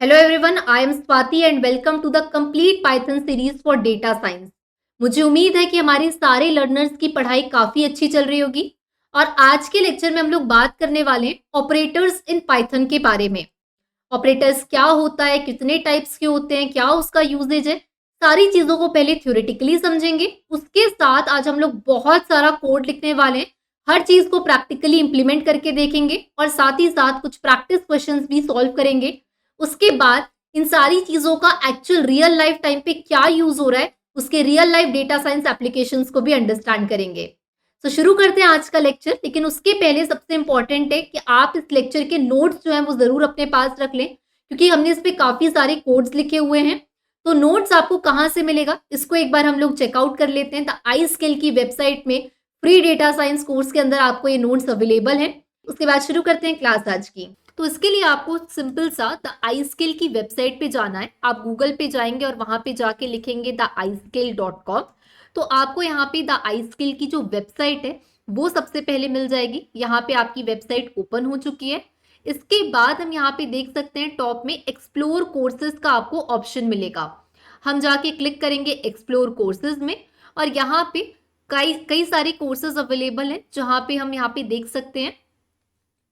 Hello everyone, I am Swati and welcome to the complete Python series for data science. मुझे उम्मीद है कि हमारे सारे लर्नर्स की पढ़ाई काफी अच्छी चल रही होगी और आज के लेक्चर में हम लोग बात करने वाले हैं ऑपरेटर्स इन पाइथन के बारे में। ऑपरेटर्स क्या होता है, कितने टाइप्स के होते हैं, क्या उसका यूजेज है, सारी चीजों को पहले थ्योरेटिकली समझेंगे। उसके साथ आज हम लोग बहुत सारा कोड लिखने वाले हैं, हर चीज को प्रैक्टिकली इंप्लीमेंट करके देखेंगे और साथ ही साथ कुछ प्रैक्टिस क्वेश्चंस भी सॉल्व करेंगे। उसके बाद इन सारी चीजों का एक्चुअल रियल लाइफ टाइम पे क्या यूज हो रहा है, उसके real life data science applications को भी अंडरस्टैंड करेंगे। तो शुरू करते हैं आज का लेक्चर, लेकिन उसके पहले सबसे इंपॉर्टेंट है कि आप इस लेक्चर के नोट्स जो हैं वो जरूर अपने पास रख लें, क्योंकि हमने इस पे काफी सारे कोड्स लिखे हुए हैं। तो नोट्स आपको कहाँ से मिलेगा, इसको एक बार हम लोग चेकआउट कर लेते हैं। द आई स्किल की वेबसाइट में फ्री डेटा साइंस कोर्स के अंदर आपको ये नोट्स अवेलेबल है। उसके बाद शुरू करते हैं क्लास आज की। तो इसके लिए आपको सिंपल सा द आई स्किल की वेबसाइट पे जाना है। आप गूगल पे जाएंगे और वहां पे जाके लिखेंगे theiskill.com। तो आपको यहाँ पे द आई स्किल की जो वेबसाइट है वो सबसे पहले मिल जाएगी। यहाँ पे आपकी वेबसाइट ओपन हो चुकी है। इसके बाद हम यहाँ पे देख सकते हैं टॉप में एक्सप्लोर कोर्सेज का आपको ऑप्शन मिलेगा। हम जाके क्लिक करेंगे एक्सप्लोर कोर्सेज में और यहाँ पे कई कई सारे कोर्सेज अवेलेबल हैं जहाँ पे हम यहाँ पे देख सकते हैं।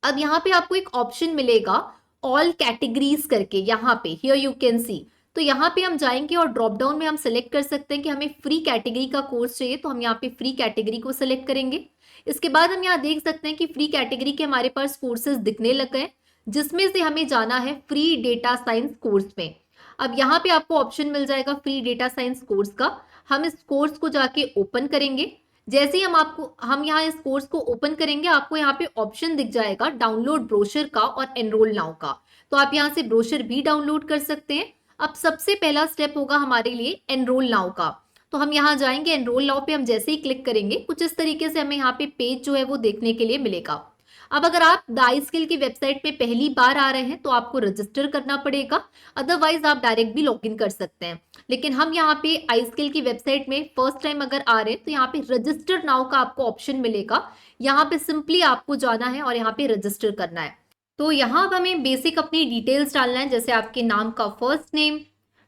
अब यहाँ पे आपको एक ऑप्शन मिलेगा ऑल कैटेगरीज करके, यहाँ पे हियर यू कैन सी। तो यहाँ पे हम जाएंगे और ड्रॉप डाउन में हम सेलेक्ट कर सकते हैं कि हमें फ्री कैटेगरी का कोर्स चाहिए, तो हम यहाँ पे फ्री कैटेगरी को सिलेक्ट करेंगे। इसके बाद हम यहाँ देख सकते हैं कि फ्री कैटेगरी के हमारे पास कोर्सेज दिखने लग गए, जिसमें से हमें जाना है फ्री डेटा साइंस कोर्स में। अब यहाँ पे आपको ऑप्शन मिल जाएगा फ्री डेटा साइंस कोर्स का। हम इस कोर्स को जाके ओपन करेंगे। जैसे ही हम यहाँ इस कोर्स को ओपन करेंगे, आपको यहाँ पे ऑप्शन दिख जाएगा डाउनलोड ब्रोशर का और एनरोल नाउ का। तो आप यहाँ से ब्रोशर भी डाउनलोड कर सकते हैं। अब सबसे पहला स्टेप होगा हमारे लिए एनरोल नाउ का। तो हम यहाँ जाएंगे, एनरोल नाउ पे हम जैसे ही क्लिक करेंगे कुछ इस तरीके से हमें यहाँ पे पेज जो है वो देखने के लिए मिलेगा। अब अगर आप द आई स्किल की वेबसाइट पे पहली बार आ रहे हैं तो आपको रजिस्टर करना पड़ेगा, अदरवाइज आप डायरेक्ट भी लॉग इन कर सकते हैं। लेकिन हम यहाँ पे आई स्किल की वेबसाइट में फर्स्ट टाइम अगर आ रहे हैं तो यहाँ पे रजिस्टर नाउ का आपको ऑप्शन मिलेगा। यहाँ पे सिंपली आपको जाना है और यहाँ पे रजिस्टर करना है। तो यहाँ अब हमें बेसिक अपनी डिटेल्स डालना है, जैसे आपके नाम का first name,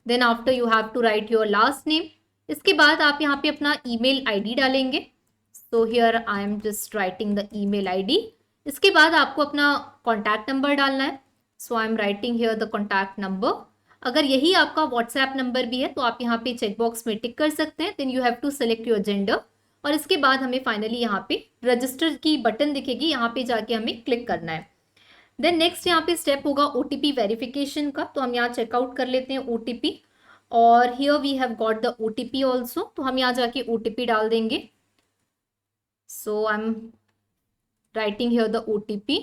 then after you have to write your last name. इसके बाद आप यहाँ पे अपना ईमेल आईडी डालेंगे। So here I am just writing the email ID. इसके बाद आपको अपना कॉन्टैक्ट नंबर डालना है। So I am writing here the contact number. अगर यही आपका व्हाट्सएप नंबर भी है तो आप यहाँ पे चेकबॉक्स में टिक कर सकते हैं। Then you have to select your gender और इसके बाद हमें फाइनली यहाँ पे रजिस्टर की बटन दिखेगी, यहाँ पे जाके हमें क्लिक करना है। देन नेक्स्ट यहाँ पे स्टेप होगा ओटीपी वेरिफिकेशन का। तो हम यहाँ चेकआउट कर लेते हैं ओटीपी और here we have got the OTP also. तो हम यहाँ जाके ओटीपी डाल देंगे। So I am writing here the OTP.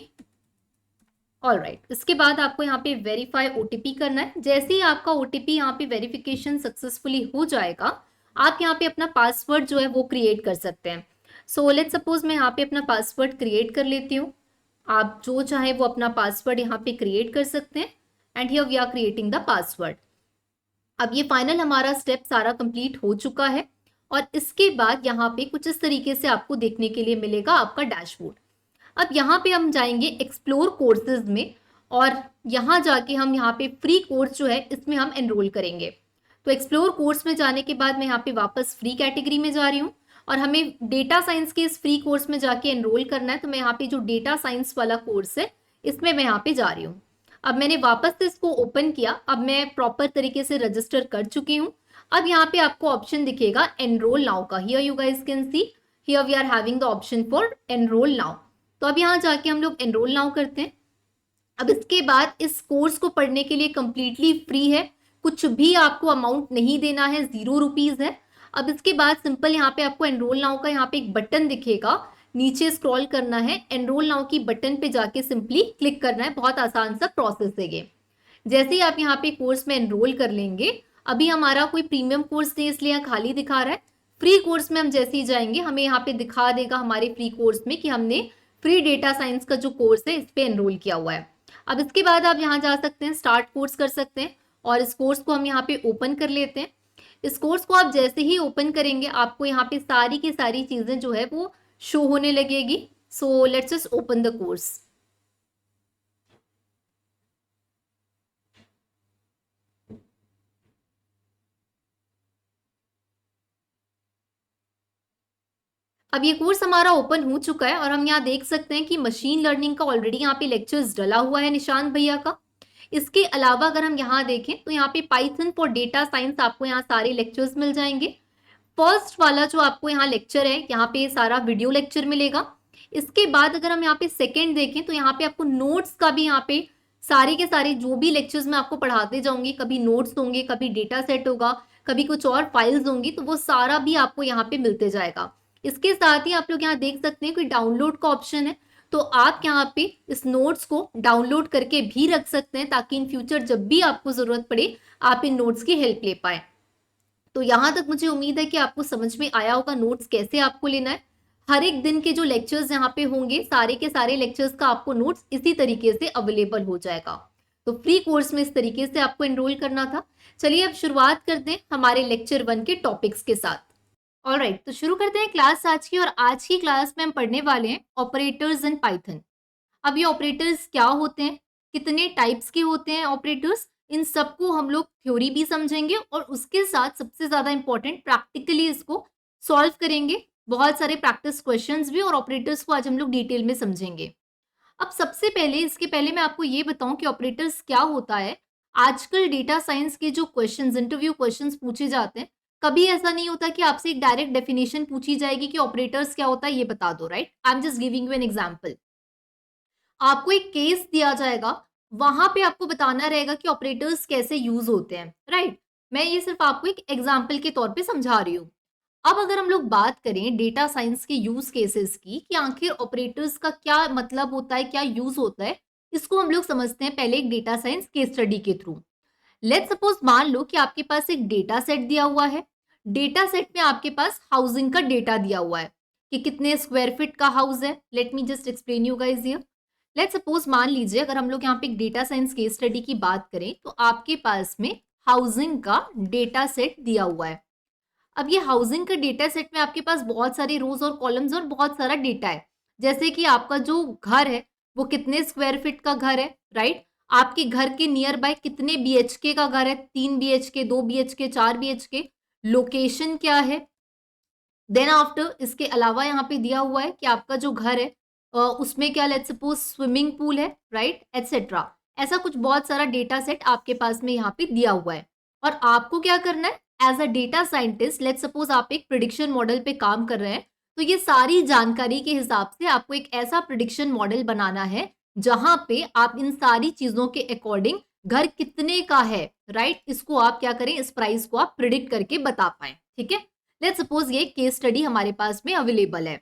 All right, इसके बाद आपको यहाँ पे वेरीफाई ओटीपी करना है। जैसे ही आपका ओटीपी यहाँ पे वेरिफिकेशन सक्सेसफुली हो जाएगा, आप यहाँ पे अपना पासवर्ड जो है वो क्रिएट कर सकते हैं। सो लेट्स सपोज मैं यहाँ पे अपना पासवर्ड क्रिएट कर लेती हूँ। आप जो चाहे वो अपना पासवर्ड यहाँ पे क्रिएट कर सकते हैं and here we are creating the password. अब ये फाइनल हमारा स्टेप सारा कंप्लीट हो चुका है और इसके बाद यहाँ पे कुछ इस तरीके से आपको देखने के लिए मिलेगा आपका डैशबोर्ड। अब यहाँ पे हम जाएंगे एक्सप्लोर कोर्सेज में और यहाँ जाके हम यहाँ पे फ्री कोर्स जो है इसमें हम एनरोल करेंगे। तो एक्सप्लोर कोर्स में जाने के बाद मैं यहाँ पे वापस फ्री कैटेगरी में जा रही हूँ और हमें डेटा साइंस के इस फ्री कोर्स में जाके एनरोल करना है। तो मैं यहाँ पे जो डेटा साइंस वाला कोर्स है इसमें मैं यहाँ पे जा रही हूँ। अब मैंने वापस से इसको ओपन किया। अब मैं प्रॉपर तरीके से रजिस्टर कर चुकी हूँ। अब यहाँ पे आपको ऑप्शन दिखेगा एनरोल नाउ का। Here you guys can see, here we are having the option for enrol now. तो अब यहाँ जाके हम लोग एनरोल नाउ करते हैं। अब इसके बाद इस कोर्स को पढ़ने के लिए कंप्लीटली फ्री है, कुछ भी आपको अमाउंट नहीं देना है, 0 रुपीज है। अब इसके बाद सिंपल यहाँ पे आपको एनरोल नाउ का यहाँ पे एक बटन दिखेगा, नीचे स्क्रॉल करना है, एनरोल नाउ की बटन पे जाके सिंपली क्लिक करना है। बहुत आसान सा प्रोसेस है ये। जैसे ही आप यहाँ पे कोर्स में एनरोल कर लेंगे, अभी हमारा कोई प्रीमियम कोर्स नहीं इसलिए यहाँ खाली दिखा रहा है। फ्री कोर्स में हम जैसे ही जाएंगे हमें यहाँ पे दिखा देगा हमारे फ्री कोर्स में कि हमने फ्री डेटा साइंस का जो कोर्स है इस पे एनरोल किया हुआ है। अब इसके बाद आप यहाँ जा सकते हैं, स्टार्ट कोर्स कर सकते हैं और इस कोर्स को हम यहाँ पे ओपन कर लेते हैं। इस कोर्स को आप जैसे ही ओपन करेंगे आपको यहाँ पे सारी की सारी चीजें जो है वो शो होने लगेगी। So let's just open the course. अब ये कोर्स हमारा ओपन हो चुका है और हम यहाँ देख सकते हैं कि मशीन लर्निंग का ऑलरेडी यहाँ पे लेक्चर्स डला हुआ है निशांत भैया का। इसके अलावा अगर हम यहाँ देखें तो यहाँ पे पाइथन फॉर डेटा साइंस आपको यहाँ सारे लेक्चर्स मिल जाएंगे। फर्स्ट वाला जो आपको यहाँ लेक्चर है, यहाँ पे सारा वीडियो लेक्चर मिलेगा। इसके बाद अगर हम यहाँ पे सेकंड देखें तो यहाँ पे आपको नोट्स का भी यहाँ पे सारे के सारे जो भी लेक्चर्स मैं आपको पढ़ाते जाऊंगी, कभी नोट्स होंगे, कभी डेटा सेट होगा, कभी कुछ और फाइल्स होंगी, तो वो सारा भी आपको यहाँ पे मिलते जाएगा। इसके साथ ही आप लोग यहाँ देख सकते हैं कोई डाउनलोड का ऑप्शन है, तो आप यहाँ पे इस नोट्स को डाउनलोड करके भी रख सकते हैं ताकि इन फ्यूचर जब भी आपको जरूरत पड़े आप इन नोट्स की हेल्प ले पाए। तो यहाँ तक मुझे उम्मीद है कि आपको समझ में आया होगा नोट्स कैसे आपको लेना है। हर एक दिन के जो लेक्चर्स यहाँ पे होंगे सारे के सारे लेक्चर्स का आपको नोट्स इसी तरीके से अवेलेबल हो जाएगा। तो फ्री कोर्स में इस तरीके से आपको एनरोल करना था। चलिए अब शुरुआत करते हैं हमारे लेक्चर 1 के टॉपिक्स के साथ। ऑलराइट, तो शुरू करते हैं क्लास आज की। और आज की क्लास में हम पढ़ने वाले हैं ऑपरेटर्स इन पाइथन। अब ये ऑपरेटर्स क्या होते हैं, कितने टाइप्स के होते हैं ऑपरेटर्स, इन सबको हम लोग थ्योरी भी समझेंगे और उसके साथ सबसे ज्यादा इंपॉर्टेंट प्रैक्टिकली इसको सॉल्व करेंगे। बहुत सारे प्रैक्टिस क्वेश्चंस भी और ऑपरेटर्स को आज हम लोग डिटेल में समझेंगे। अब सबसे पहले इसके पहले मैं आपको ये बताऊं कि ऑपरेटर्स क्या होता है। आजकल डेटा साइंस के जो क्वेश्चंस, इंटरव्यू क्वेश्चंस पूछे जाते हैं, कभी ऐसा नहीं होता कि आपसे एक डायरेक्ट डेफिनेशन पूछी जाएगी कि ऑपरेटर्स क्या होता है ये बता दो, right. I am just giving you an example. आपको एक केस दिया जाएगा, वहां पे आपको बताना रहेगा कि ऑपरेटर्स कैसे यूज होते हैं, राइट। मैं ये सिर्फ आपको एक एग्जाम्पल के तौर पे समझा रही हूँ। अब अगर हम लोग बात करें डेटा साइंस के यूज केसेस की कि आखिर ऑपरेटर्स का क्या मतलब होता है, क्या यूज होता है, इसको हम लोग समझते हैं पहले एक डेटा साइंस केस स्टडी के थ्रू। लेट्स सपोज मान लो कि आपके पास एक डेटा सेट दिया हुआ है। डेटा सेट में आपके पास हाउसिंग का डेटा दिया हुआ है कि कितने स्क्वायर फीट का हाउस है। Let me just explain you guys here. Let's suppose मान लीजिए अगर हम लोग यहाँ पे एक डेटा साइंस केस स्टडी की बात करें तो आपके पास में हाउसिंग का डेटा सेट दिया हुआ है। अब ये हाउसिंग का डेटा सेट में आपके पास बहुत सारे रोज और कॉलम्स और बहुत सारा डेटा है। जैसे कि आपका जो घर है वो कितने स्क्वायर फीट का घर है, राइट। आपके घर के नियर बाय कितने बीएचके का घर है, 3 बीएचके, 2 बीएचके, 4 बीएचके, लोकेशन क्या है। देन आफ्टर इसके अलावा यहाँ पे दिया हुआ है कि आपका जो घर है उसमें क्या, लेट्स सपोज स्विमिंग पूल है, राइट, एटसेट्रा। ऐसा कुछ बहुत सारा डेटा सेट आपके पास में यहाँ पे दिया हुआ है और आपको क्या करना है as a data scientist. Let's suppose आप एक प्रिडिक्शन मॉडल पे काम कर रहे हैं, तो ये सारी जानकारी के हिसाब से आपको एक ऐसा प्रिडिक्शन मॉडल बनाना है जहां पे आप इन सारी चीजों के अकॉर्डिंग घर कितने का है, राइट, इसको आप क्या करें, इस प्राइस को आप प्रिडिक्ट करके बता पाए। ठीक है, लेट्स सपोज ये केस स्टडी हमारे पास में अवेलेबल है।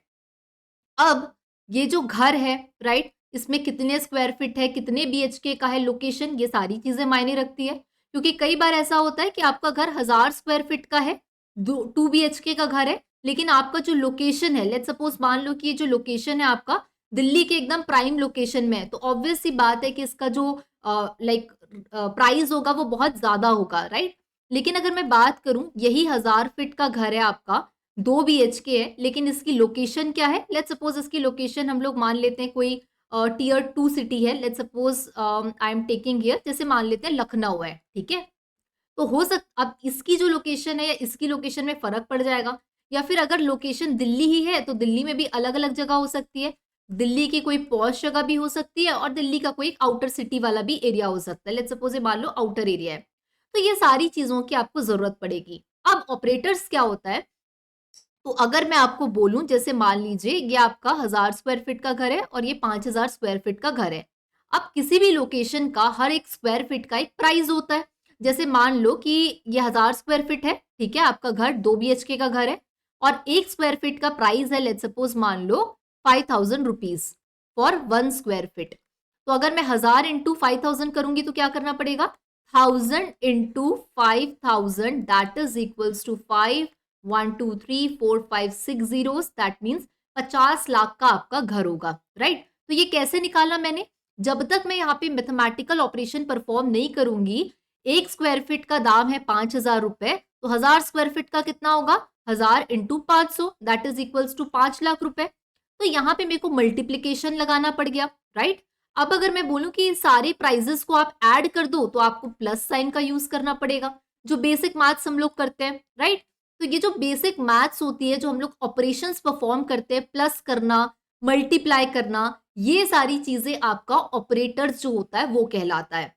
अब ये जो घर है, राइट, इसमें कितने स्क्वायर फीट है, कितने बीएचके का है, लोकेशन, ये सारी चीजें मायने रखती है। क्योंकि कई बार ऐसा होता है कि आपका घर 1000 स्क्वायर फीट का है, 2 बीएचके का घर है, लेकिन आपका जो लोकेशन है, लेट्स सपोज मान लो कि ये जो लोकेशन है आपका दिल्ली के एकदम प्राइम लोकेशन में है, तो ऑब्वियस सी बात है कि इसका जो लाइक प्राइस होगा वो बहुत ज्यादा होगा, राइट। लेकिन अगर मैं बात करूं, यही 1000 फीट का घर है आपका, 2 बीएचके है, लेकिन इसकी लोकेशन क्या है, लेट्स सपोज इसकी लोकेशन हम लोग मान लेते हैं कोई टियर 2 सिटी है। Let's suppose I am taking here, जैसे मान लेते हैं लखनऊ है, ठीक है। तो हो सकता अब इसकी जो लोकेशन है या इसकी लोकेशन में फर्क पड़ जाएगा, या फिर अगर लोकेशन दिल्ली ही है तो दिल्ली में भी अलग अलग जगह हो सकती है। दिल्ली की कोई पॉश जगह भी हो सकती है और दिल्ली का कोई आउटर सिटी वाला भी एरिया हो सकता है। लेट्स सपोज ये मान लो आउटर एरिया है, तो ये सारी चीजों की आपको जरूरत पड़ेगी। अब ऑपरेटर्स क्या होता है, तो अगर मैं आपको बोलूं, जैसे मान लीजिए ये आपका 1000 स्क्वायर फीट का घर है और ये 5000 स्क्वायर फीट का घर है। अब किसी भी लोकेशन का हर एक स्क्वायर फीट का एक प्राइस होता है। जैसे मान लो कि ये 1000 स्क्वायर फीट है, ठीक है, आपका घर 2 बीएचके का घर है और 1 स्क्वायर फीट का प्राइस है, लेट्स सपोज मान लो 5000 रुपीज फॉर 1 स्क्वायर फीट। तो अगर मैं 1000 इंटू 5000 करूंगी तो क्या करना पड़ेगा, 1000 into 5000, that is equals to 5 1 2 3 4 5 6 zeros, that means 50 lakh का आपका घर होगा, राइट। तो ये कैसे निकाला मैंने, जब तक मैं यहाँ पे मैथमेटिकल ऑपरेशन परफॉर्म नहीं करूंगी, 1 स्क्वायर फीट का दाम है 5000 रुपए, तो 1000 स्क्वायर फीट का कितना होगा, 1000 into 500, that is equals to 5 lakh रुपए। तो यहाँ पे मेरे को मल्टीप्लीकेशन लगाना पड़ गया, राइट। अब अगर मैं बोलूं कि सारे प्राइजेस को आप ऐड कर दो तो आपको प्लस साइन का यूज करना पड़ेगा, जो बेसिक मैथ्स हम लोग करते हैं, राइट। तो ये जो बेसिक मैथ्स होती है, जो हम लोग ऑपरेशंस परफॉर्म करते हैं, प्लस करना, मल्टीप्लाई करना, ये सारी चीजें आपका ऑपरेटर्स जो होता है वो कहलाता है।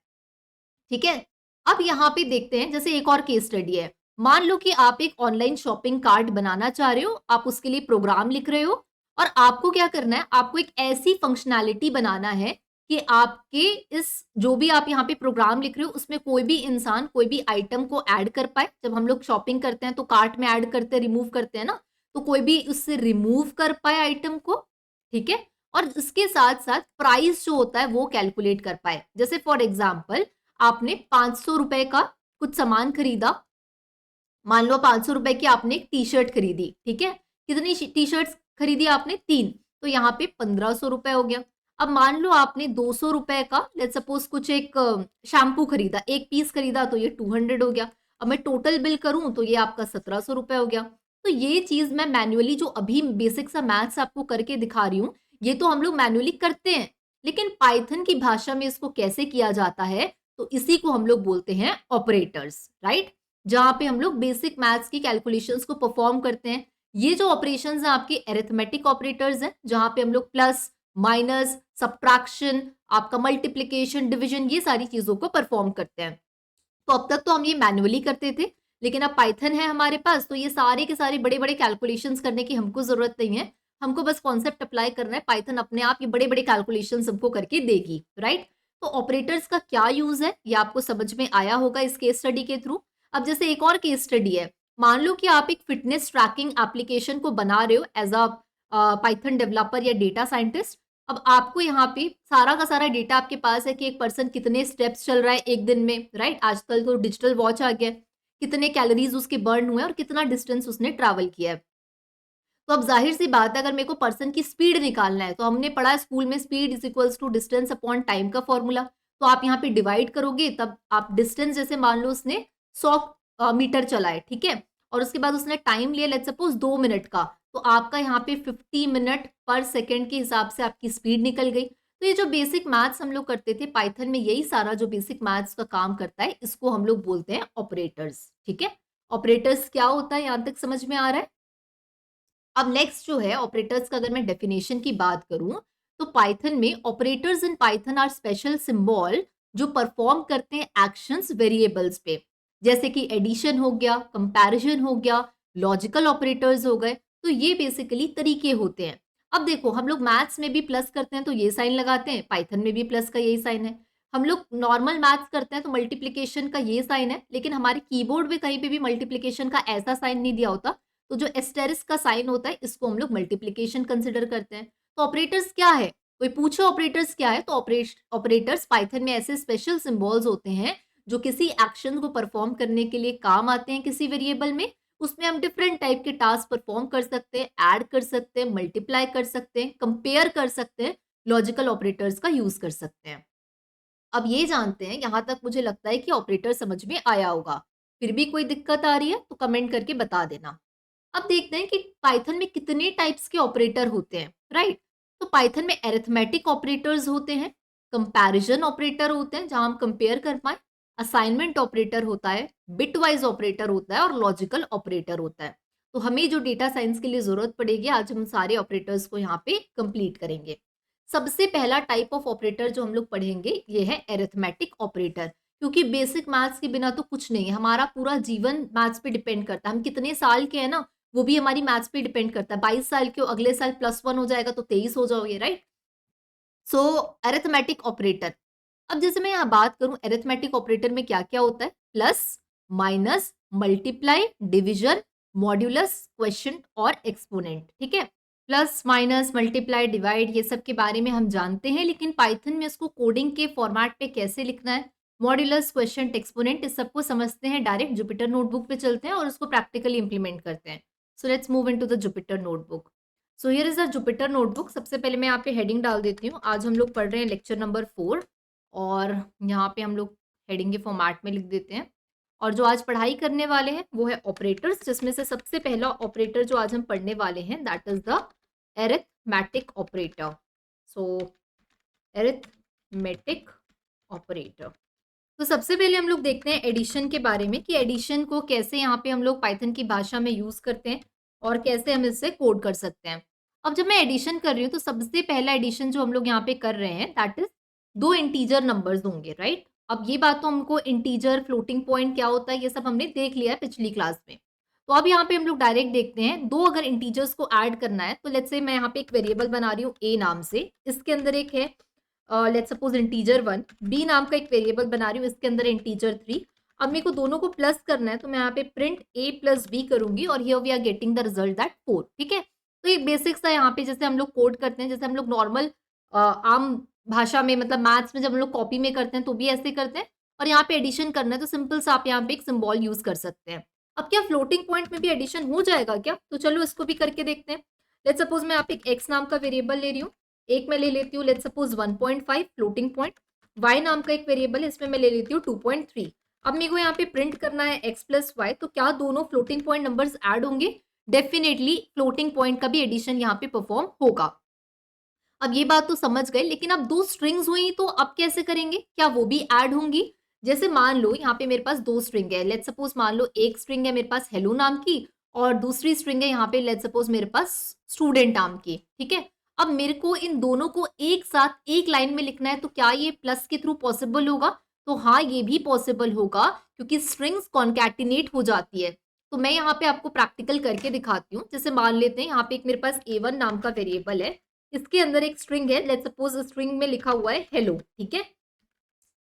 ठीक है, अब यहाँ पे देखते हैं, जैसे एक और केस स्टडी है। मान लो कि आप एक ऑनलाइन शॉपिंग कार्ट बनाना चाह रहे हो, आप उसके लिए प्रोग्राम लिख रहे हो, और आपको क्या करना है, आपको एक ऐसी फंक्शनैलिटी बनाना है कि आपके इस जो भी आप यहाँ पे प्रोग्राम लिख रहे हो उसमें कोई भी इंसान कोई भी आइटम को ऐड कर पाए। जब हम लोग शॉपिंग करते हैं तो कार्ट में ऐड करते हैं, रिमूव करते हैं ना, तो कोई भी उससे रिमूव कर पाए आइटम को। ठीक है, और इसके साथ साथ प्राइस जो होता है वो कैलकुलेट कर पाए। जैसे फॉर एग्जाम्पल, आपने 500 रुपए का कुछ सामान खरीदा, मान लो 500 रुपए की आपने एक टी शर्ट खरीदी। ठीक है, कितनी टी शर्ट्स खरीदी आपने? 3, तो यहाँ पे 1500 रुपए हो गया। अब मान लो आपने 200 रुपए का लेट्स सपोज कुछ एक शैम्पू खरीदा, एक पीस खरीदा, तो ये 200 हो गया। अब मैं टोटल बिल करूं तो ये आपका 1700 रुपए हो गया। तो ये चीज मैं मैन्युअली जो अभी बेसिक सा मैथ्स आपको करके दिखा रही हूँ, ये तो हम लोग मैन्युअली करते हैं, लेकिन पाइथन की भाषा में इसको कैसे किया जाता है, तो इसी को हम लोग बोलते हैं ऑपरेटर्स, राइट? जहां पे हम लोग बेसिक मैथ्स की कैलकुलेशंस को परफॉर्म करते हैं। ये जो ऑपरेशंस हैं आपके एरिथमेटिक ऑपरेटर्स हैं, जहां पे हम लोग प्लस, माइनस, सब्ट्रैक्शन, आपका मल्टीप्लिकेशन, डिवीजन, ये सारी चीजों को परफॉर्म करते हैं। तो अब तक तो हम ये मैन्युअली करते थे, लेकिन अब पाइथन है हमारे पास, तो ये सारे के सारे बड़े बड़े कैलकुलेशंस करने की हमको जरूरत नहीं है। हमको बस कॉन्सेप्ट अप्लाई करना है, पाइथन अपने आप ये बड़े बड़े कैलकुलेशंस हमको करके देगी, राइट? तो ऑपरेटर्स का क्या यूज है ये आपको समझ में आया होगा इस केस स्टडी के थ्रू। अब जैसे एक और केस स्टडी है, मान लो कि आप एक फिटनेस ट्रैकिंग एप्लीकेशन को बना रहे हो एज अ पाइथन डेवलपर या डेटा साइंटिस्ट। अब आपको यहाँ पे सारा का सारा डेटा आपके पास है कि एक पर्सन कितने स्टेप्स चल रहा है एक दिन में, राइट? आजकल तो डिजिटल वॉच आ गया है, कितने कैलोरीज उसके बर्न हुए और कितना डिस्टेंस उसने ट्रैवल किया है। तो अब जाहिर सी बात है, अगर मेरे को पर्सन की स्पीड निकालना है, तो हमने पढ़ा स्कूल में speed is equals to distance upon time का फॉर्मूला। तो आप यहाँ पे डिवाइड करोगे, तब आप डिस्टेंस, जैसे मान लो उसने 100 मीटर चला है, ठीक है, और उसके बाद उसने टाइम लिया लेट्स सपोज 2 मिनट का, तो आपका यहाँ पे 50 मिनट पर सेकेंड के हिसाब से आपकी स्पीड निकल गई। तो ये जो बेसिक मैथ्स हम लोग करते थे पाइथन में, यही सारा जो बेसिक मैथ्स का काम करता है, इसको हम लोग बोलते हैं ऑपरेटर्स। ठीक है, ऑपरेटर्स क्या होता है यहां तक समझ में आ रहा है? अब नेक्स्ट जो है ऑपरेटर्स का, अगर मैं डेफिनेशन की बात करूं, तो पाइथन में operators in Python are special symbol जो परफॉर्म करते हैं एक्शंस वेरिएबल्स पे, जैसे कि एडिशन हो गया, कंपैरिजन हो गया, लॉजिकल ऑपरेटर्स हो गए। तो ये बेसिकली तरीके होते हैं। अब देखो, हम लोग मैथ्स में भी प्लस करते हैं तो ये साइन लगाते हैं, पाइथन में भी प्लस का यही साइन है। हम लोग नॉर्मल मैथ्स करते हैं तो मल्टीप्लीकेशन का ये साइन है, लेकिन हमारे कीबोर्ड में कहीं पे भी मल्टीप्लीकेशन का ऐसा साइन नहीं दिया होता। तो जो एस्टेरिस्क का साइन होता है, इसको हम लोग मल्टीप्लिकेशन कंसिडर करते हैं। तो ऑपरेटर्स क्या है? कोई पूछो ऑपरेटर्स क्या है, तो ऑपरेटर्स पाइथन में ऐसे स्पेशल सिंबल्स होते हैं जो किसी एक्शन को परफॉर्म करने के लिए काम आते हैं किसी वेरिएबल में। उसमें हम डिफरेंट टाइप के टास्क परफॉर्म कर सकते हैं, ऐड कर सकते हैं, मल्टीप्लाई कर सकते हैं, कंपेयर कर सकते हैं, लॉजिकल ऑपरेटर्स का यूज कर सकते हैं। अब ये जानते हैं, यहां तक मुझे लगता है कि ऑपरेटर समझ में आया होगा। फिर भी कोई दिक्कत आ रही है तो कमेंट करके बता देना। अब देखते हैं कि पाइथन में कितने टाइप्स के ऑपरेटर होते हैं, राइट? तो पाइथन में अरिथमेटिक ऑपरेटर्स होते हैं, कंपैरिजन ऑपरेटर होते हैं जहां हम कंपेयर कर पाए, असाइनमेंट ऑपरेटर होता है, बिटवाइज ऑपरेटर होता है, और लॉजिकल ऑपरेटर होता है। तो हमें जो डेटा साइंस के लिए जरूरत पड़ेगी, आज हम सारे ऑपरेटर्स को यहाँ पे कंप्लीट करेंगे। सबसे पहला टाइप ऑफ ऑपरेटर जो हम लोग पढ़ेंगे ये है अरिथमेटिक ऑपरेटर, क्योंकि बेसिक मैथ्स के बिना तो कुछ नहीं है। हमारा पूरा जीवन मैथ्स पे डिपेंड करता है। हम कितने साल के हैं ना, वो भी हमारी मैथ्स पे डिपेंड करता है। 22 साल के हो, अगले साल +1 हो जाएगा तो 23 हो जाओगे, राइट? सो अरिथमेटिक ऑपरेटर। अब जैसे मैं यहाँ बात करूं अरिथमेटिक ऑपरेटर में क्या क्या होता है, plus, minus, multiply, division, modulus, question और एक्सपोनेंट। ठीक है, प्लस, माइनस, मल्टीप्लाई, डिवाइड, ये सब के बारे में हम जानते हैं, लेकिन पाइथन में इसको कोडिंग के फॉर्मेट पे कैसे लिखना है, मॉड्यूलस, क्वेश्चन, एक्सपोनेंट, इस सबको समझते हैं, डायरेक्ट जुपिटर नोटबुक पे चलते हैं और उसको प्रैक्टिकली इंप्लीमेंट करते हैं। So let's move into the Jupyter notebook. So here is a Jupyter notebook. सबसे पहले मैं यहाँ पे हेडिंग डाल देती हूँ। आज हम लोग पढ़ रहे हैं लेक्चर नंबर 4, और यहाँ पे हम लोग हेडिंग के फॉर्मेट में लिख देते हैं। और जो आज पढ़ाई करने वाले हैं वो है ऑपरेटर्स, जिसमें से सबसे पहला ऑपरेटर जो आज हम पढ़ने वाले हैं that is the arithmetic operator. So arithmetic operator, तो सबसे पहले हम लोग देखते हैं एडिशन के बारे में कि एडिशन को कैसे यहाँ पे हम लोग पाइथन की भाषा में यूज करते हैं और कैसे हम इससे कोड कर सकते हैं। अब जब मैं एडिशन कर रही हूँ तो सबसे पहला एडिशन जो हम लोग यहाँ पे कर रहे हैं दैट इज दो इंटीजर नंबर्स होंगे, राइट। अब ये बात तो हमको इंटीजर फ्लोटिंग पॉइंट क्या होता है ये सब हमने देख लिया है पिछली क्लास में। तो अब यहाँ पे हम लोग डायरेक्ट देखते हैं, दो अगर इंटीजर्स को ऐड करना है तो लेट्स से मैं यहाँ पे एक वेरिएबल बना रही हूँ ए नाम से, इसके अंदर एक है लेट्स सपोज इंटीजर 1, बी नाम का एक वेरिएबल बना रही हूँ, इसके अंदर इंटीजर 3। अब मेरे को दोनों को प्लस करना है तो मैं यहाँ पे प्रिंट ए प्लस बी करूंगी और here we are getting the result that 4, ठीक है। तो एक बेसिक सा यहाँ पे जैसे हम लोग कोड करते हैं, जैसे हम लोग नॉर्मल आम भाषा में मतलब मैथ्स में जब हम लोग कॉपी में करते हैं तो भी ऐसे करते हैं, और यहाँ पे एडिशन करना है तो सिंपल सा आप यहाँ पे एक सिंबल यूज कर सकते हैं। अब क्या फ्लोटिंग पॉइंट में भी एडिशन हो जाएगा क्या? तो चलो इसको भी करके देखते हैं। लेट्स सपोज मैं यहाँ पे एक एक्स नाम का वेरिएबल ले रही हूँ, एक मैं ले लेती हूँ let's suppose 1.5 floating point, y नाम का एक वेरिएबल है इसमें मैं ले लेती हूँ 2.3। अब मेरे को यहाँ पे प्रिंट करना है x प्लस वाई, तो क्या दोनों फ्लोटिंग पॉइंट नंबर्स ऐड होंगे? डेफिनेटली फ्लोटिंग पॉइंट का भी एडिशन यहाँ पे परफॉर्म होगा। अब ये बात तो समझ गए, लेकिन अब दो स्ट्रिंग्स हुई तो अब कैसे करेंगे? क्या वो भी ऐड होंगी? जैसे मान लो यहाँ पे मेरे पास दो स्ट्रिंग है, लेट्स सपोज मान लो एक स्ट्रिंग है मेरे पास हेलो नाम की और दूसरी स्ट्रिंग है यहाँ पे लेट्स सपोज मेरे पास स्टूडेंट नाम की, ठीक है। अब मेरे को इन दोनों को एक साथ एक लाइन में लिखना है, तो क्या ये प्लस के थ्रू पॉसिबल होगा? तो हाँ, ये भी पॉसिबल होगा क्योंकि स्ट्रिंग्स कॉन्कैटिनेट हो जाती है। तो मैं यहाँ पे आपको प्रैक्टिकल करके दिखाती हूँ। जैसे मान लेते हैं यहाँ पे एक मेरे पास A1 नाम का वेरिएबल है, इसके अंदर एक स्ट्रिंग है, लेट्स सपोज स्ट्रिंग में लिखा हुआ है हेलो, ठीक है।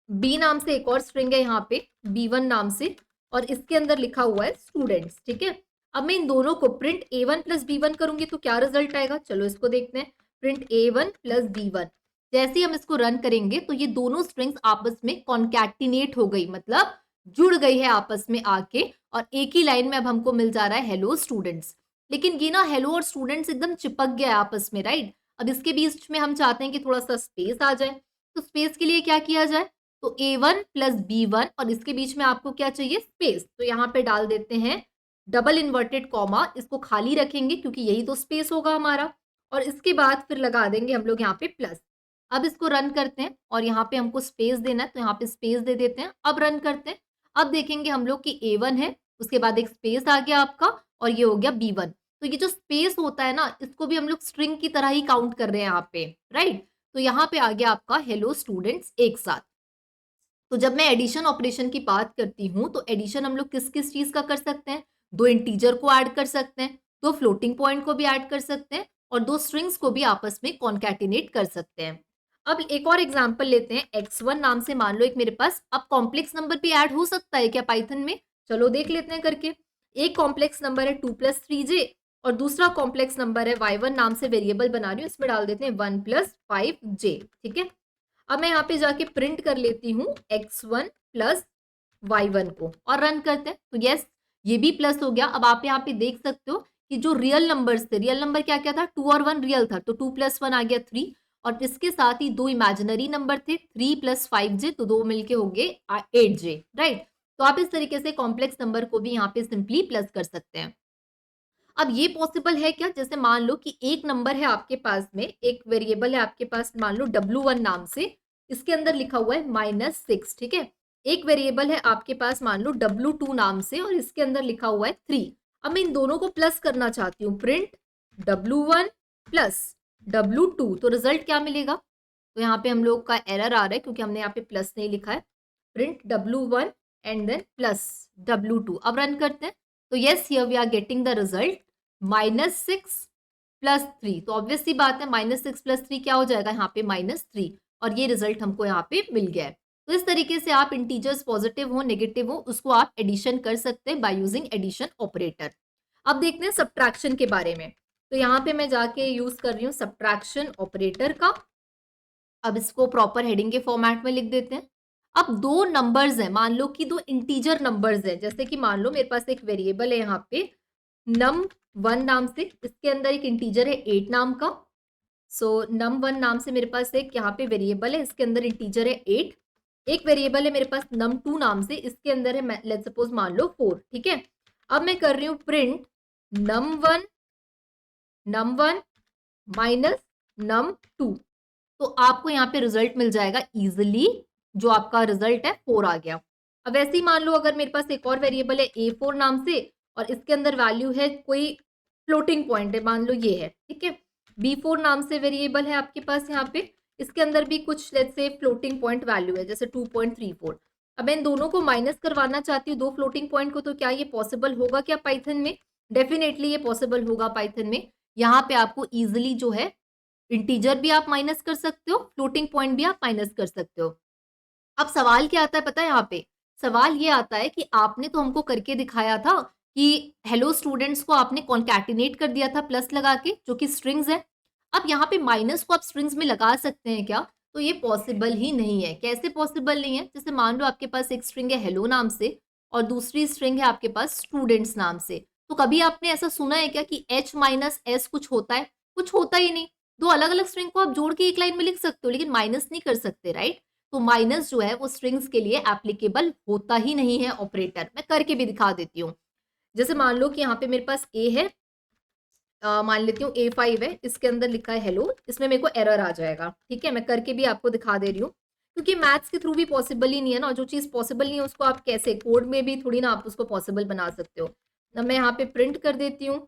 बी नाम से एक और स्ट्रिंग है यहाँ पे B1 नाम से, और इसके अंदर लिखा हुआ है स्टूडेंट्स, ठीक है। अब मैं इन दोनों को प्रिंट A1 प्लस B1 करूंगी तो क्या रिजल्ट आएगा? चलो इसको देखते हैं। प्रिंट A1 प्लस B1, जैसे ही हम इसको रन करेंगे तो ये दोनों स्ट्रिंग्स आपस में कॉन्कैटिनेट हो गई, मतलब जुड़ गई है आपस में आके, और एक ही लाइन में अब हमको मिल जा रहा है हेलो स्टूडेंट्स। लेकिन ये ना हेलो और स्टूडेंट्स एकदम चिपक गया है आपस में, राइट। अब इसके बीच में हम चाहते हैं कि थोड़ा सा स्पेस आ जाए, तो स्पेस के लिए क्या किया जाए? तो A1 प्लस B1 और इसके बीच में आपको क्या चाहिए? स्पेस। तो यहाँ पे डाल देते हैं डबल इन्वर्टेड कॉमा, इसको खाली रखेंगे क्योंकि यही तो स्पेस होगा हमारा, और इसके बाद फिर लगा देंगे हम लोग यहाँ पे प्लस। अब इसको रन करते हैं और यहाँ पे हमको स्पेस देना है तो यहाँ पे स्पेस दे देते हैं। अब रन करते हैं, अब देखेंगे हम लोग कि A1 है, उसके बाद एक स्पेस आ गया आपका और ये हो गया B1। तो ये जो स्पेस होता है ना, इसको भी हम लोग स्ट्रिंग की तरह ही काउंट कर रहे हैं यहाँ पे, राइट। तो यहाँ पे आ गया आपका हेलो स्टूडेंट्स एक साथ। तो जब मैं एडिशन ऑपरेशन की बात करती हूँ तो एडिशन हम लोग किस किस चीज का कर सकते हैं? दो इंटीजर को ऐड कर सकते हैं, दो फ्लोटिंग पॉइंट को भी ऐड कर सकते हैं, और दो स्ट्रिंग्स को भी आपस में कॉन्कैटिनेट कर सकते हैं। अब एक और एग्जांपल लेते हैं। x1 नाम से मान लो एक मेरे पास अब कॉम्प्लेक्स नंबर भी ऐड हो सकता है क्या पाइथन में? चलो देख लेते हैं करके। एक कॉम्प्लेक्स नंबर है 2+3j और दूसरा कॉम्प्लेक्स नंबर है y1 नाम से वेरिएबल बना रही हूँ, इसमें डाल देते हैं 1+5j, ठीक है। अब मैं यहाँ पे जाके प्रिंट कर लेती हूँ x1 प्लस y1 को और रन करते हैं तो यस, ये भी प्लस हो गया। अब आप यहाँ पे देख सकते हो कि जो रियल नंबर्स थे, रियल नंबर क्या क्या था? 2 और 1 रियल था, तो 2 + 1 आ गया 3, और इसके साथ ही दो इमेजिनरी नंबर थे 3 + 5j, तो दो मिलके हो गए 8j, राइट। तो आप इस तरीके से कॉम्प्लेक्स नंबर को भी यहाँ पे सिंपली प्लस कर सकते हैं। अब ये पॉसिबल है क्या? जैसे मान लो कि एक नंबर है आपके पास में, एक वेरिएबल है आपके पास मान लो W1 नाम से, इसके अंदर लिखा हुआ है -6, ठीक है। एक वेरिएबल है आपके पास मान लो W2 नाम से और इसके अंदर लिखा हुआ है 3। अब मैं इन दोनों को प्लस करना चाहती हूँ, प्रिंट W1 प्लस W2, तो रिजल्ट क्या मिलेगा? तो यहाँ पे हम लोग का एरर आ रहा है क्योंकि हमने यहाँ पे प्लस नहीं लिखा है। Print W1 and then plus W2। अब रन करते हैं तो yes, here we are getting the result -6 + 3। तो ऑब्वियस सी बात है -6 + 3 क्या हो जाएगा यहाँ पे? -3, और ये रिजल्ट हमको यहाँ पे मिल गया है। तो इस तरीके से आप इंटीजर्स पॉजिटिव हो नेगेटिव हो उसको आप एडिशन कर सकते हैं बाय यूजिंग एडिशन ऑपरेटर। अब देखते हैं सब्ट्रैक्शन के बारे में। तो यहाँ पे मैं जाके यूज कर रही हूँ सब्ट्रैक्शन ऑपरेटर का। अब इसको प्रॉपर हेडिंग के फॉर्मेट में लिख देते हैं। अब दो नंबर्स हैं, मान लो कि दो इंटीजर नंबर्स हैं, जैसे कि मान लो मेरे पास एक वेरिएबल है यहाँ पे num1 नाम से, इसके अंदर एक इंटीजर है 8 नाम का। सो num1 नाम से मेरे पास एक यहाँ पे वेरिएबल है, इसके अंदर इंटीजर है 8। एक वेरिएबल है मेरे पास num2 नाम से, इसके अंदर है लेट्स सपोज मान लो 4, ठीक है। अब मैं कर रही हूँ प्रिंट num1 माइनस num2, तो आपको यहाँ पे रिजल्ट मिल जाएगा इजिली जो आपका रिजल्ट है 4 आ गया। अब वैसे ही मान लो अगर मेरे पास एक और वेरिएबल है A4 नाम से और इसके अंदर वैल्यू है कोई फ्लोटिंग पॉइंट है, मान लो ये है, ठीक है। B4 नाम से वेरिएबल है आपके पास यहाँ पे, इसके अंदर भी कुछ let's say floating point value है जैसे 2.34। अब मैं इन दोनों को माइनस करवाना चाहती हूँ, दो फ्लोटिंग पॉइंट को, तो क्या ये पॉसिबल होगा क्या पाइथन में? डेफिनेटली ये पॉसिबल होगा पाइथन में। यहाँ पे आपको इजिली जो है इंटीजर भी आप माइनस कर सकते हो, फ्लोटिंग पॉइंट भी आप माइनस कर सकते हो। अब सवाल क्या आता है पता है यहाँ पे? सवाल ये आता है कि आपने तो हमको करके दिखाया था कि हेलो स्टूडेंट्स को आपने कॉन्कैटिनेट कर दिया था प्लस लगा के, जो कि स्ट्रिंग्स है। अब यहाँ पे माइनस को आप स्ट्रिंग्स में लगा सकते हैं क्या? तो ये पॉसिबल ही नहीं है। कैसे पॉसिबल नहीं है? जैसे मान लो आपके पास एक स्ट्रिंग है हेलो नाम से और दूसरी स्ट्रिंग है आपके पास स्टूडेंट्स नाम से। तो कभी आपने ऐसा सुना है क्या कि h माइनस एस कुछ होता है? कुछ होता ही नहीं। दो अलग अलग स्ट्रिंग को आप जोड़ के एक लाइन में लिख सकते हो, लेकिन माइनस नहीं कर सकते, राइट? तो माइनस जो है वो स्ट्रिंग्स के लिए एप्लीकेबल होता ही नहीं है ऑपरेटर। मैं करके भी दिखा देती हूँ। जैसे मान लो कि यहाँ पे मेरे पास ए है, मान लेती हूँ A5 है, इसके अंदर लिखा है हेलो, इसमें मेरे को एरर आ जाएगा, ठीक है। मैं करके भी आपको दिखा दे रही हूँ, क्योंकि मैथ्स के थ्रू भी पॉसिबल ही नहीं है ना। जो चीज़ पॉसिबल नहीं है उसको आप कैसे, कोड में भी थोड़ी ना आप उसको पॉसिबल बना सकते हो। अब मैं यहाँ पे प्रिंट कर देती हूँ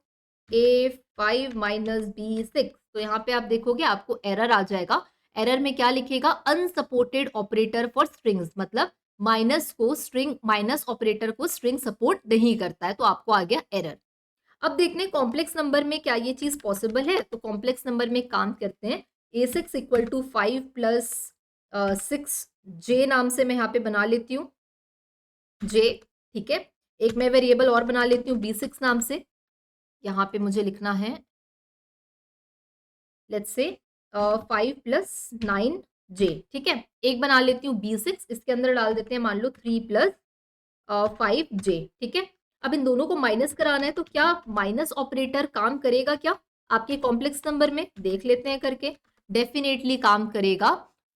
A5 माइनस B6, तो यहाँ पे आप देखोगे आपको एरर आ जाएगा। एरर में क्या लिखेगा? अनसपोर्टेड ऑपरेटर फॉर स्ट्रिंग्स, मतलब माइनस को स्ट्रिंग, माइनस ऑपरेटर को स्ट्रिंग सपोर्ट नहीं करता है, तो आपको आ गया एरर। अब देखते हैं कॉम्प्लेक्स नंबर में क्या ये चीज पॉसिबल है। तो कॉम्प्लेक्स नंबर में काम करते हैं। A6 equal to 5 plus 6 J नाम से मैं यहाँ पे बना लेती हूँ J, ठीक है। एक मैं वेरिएबल और बना लेती हूँ B6 नाम से। यहाँ पे मुझे लिखना है लेट्स से 5 प्लस 9 J, ठीक है। एक बना लेती हूँ B6, इसके अंदर डाल देते हैं मान लो 3 प्लस 5J, ठीक है। अब इन दोनों को माइनस कराना है, तो क्या माइनस ऑपरेटर काम करेगा क्या आपके कॉम्प्लेक्स नंबर में? देख लेते हैं करके। डेफिनेटली काम करेगा।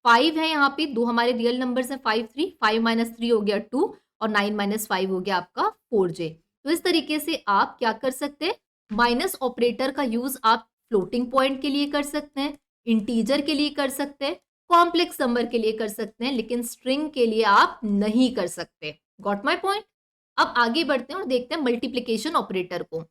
5 है यहाँ पे, दो हमारे रियल नंबर्स हैं 5 3, 5 माइनस 3 हो गया 2 और 9 माइनस 5 हो गया आपका 4J। तो इस तरीके से आप क्या कर सकते हैं? माइनस ऑपरेटर का यूज आप फ्लोटिंग पॉइंट के लिए कर सकते हैं, इंटीजर के लिए कर सकते हैं, कॉम्प्लेक्स नंबर के लिए कर सकते हैं, लेकिन स्ट्रिंग के लिए आप नहीं कर सकते। Got my point? अब आगे बढ़ते हैं और देखते हैं मल्टीप्लिकेशन ऑपरेटर को।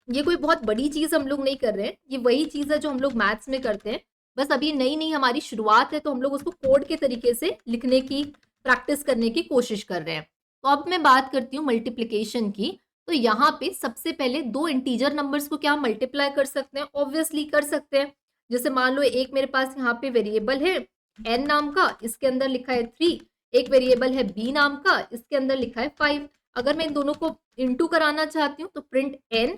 ये कोई बहुत बड़ी चीज हम लोग नहीं कर रहे हैं, ये वही चीज है जो हम लोग मैथ्स में करते हैं। बस अभी नई नई हमारी शुरुआत है, तो हम लोग उसको कोड के तरीके से लिखने की प्रैक्टिस करने की कोशिश कर रहे हैं। तो अब मैं बात करती हूँ मल्टीप्लिकेशन की। तो यहाँ पे सबसे पहले दो इंटीजर नंबर्स को क्या मल्टीप्लाई कर सकते हैं? ऑब्वियसली कर सकते हैं। जैसे मान लो एक मेरे पास यहाँ पे वेरिएबल है n नाम का, इसके अंदर लिखा है 3। एक वेरिएबल है b नाम का, इसके अंदर लिखा है 5। अगर मैं इन दोनों को इंटू कराना चाहती हूँ तो प्रिंट n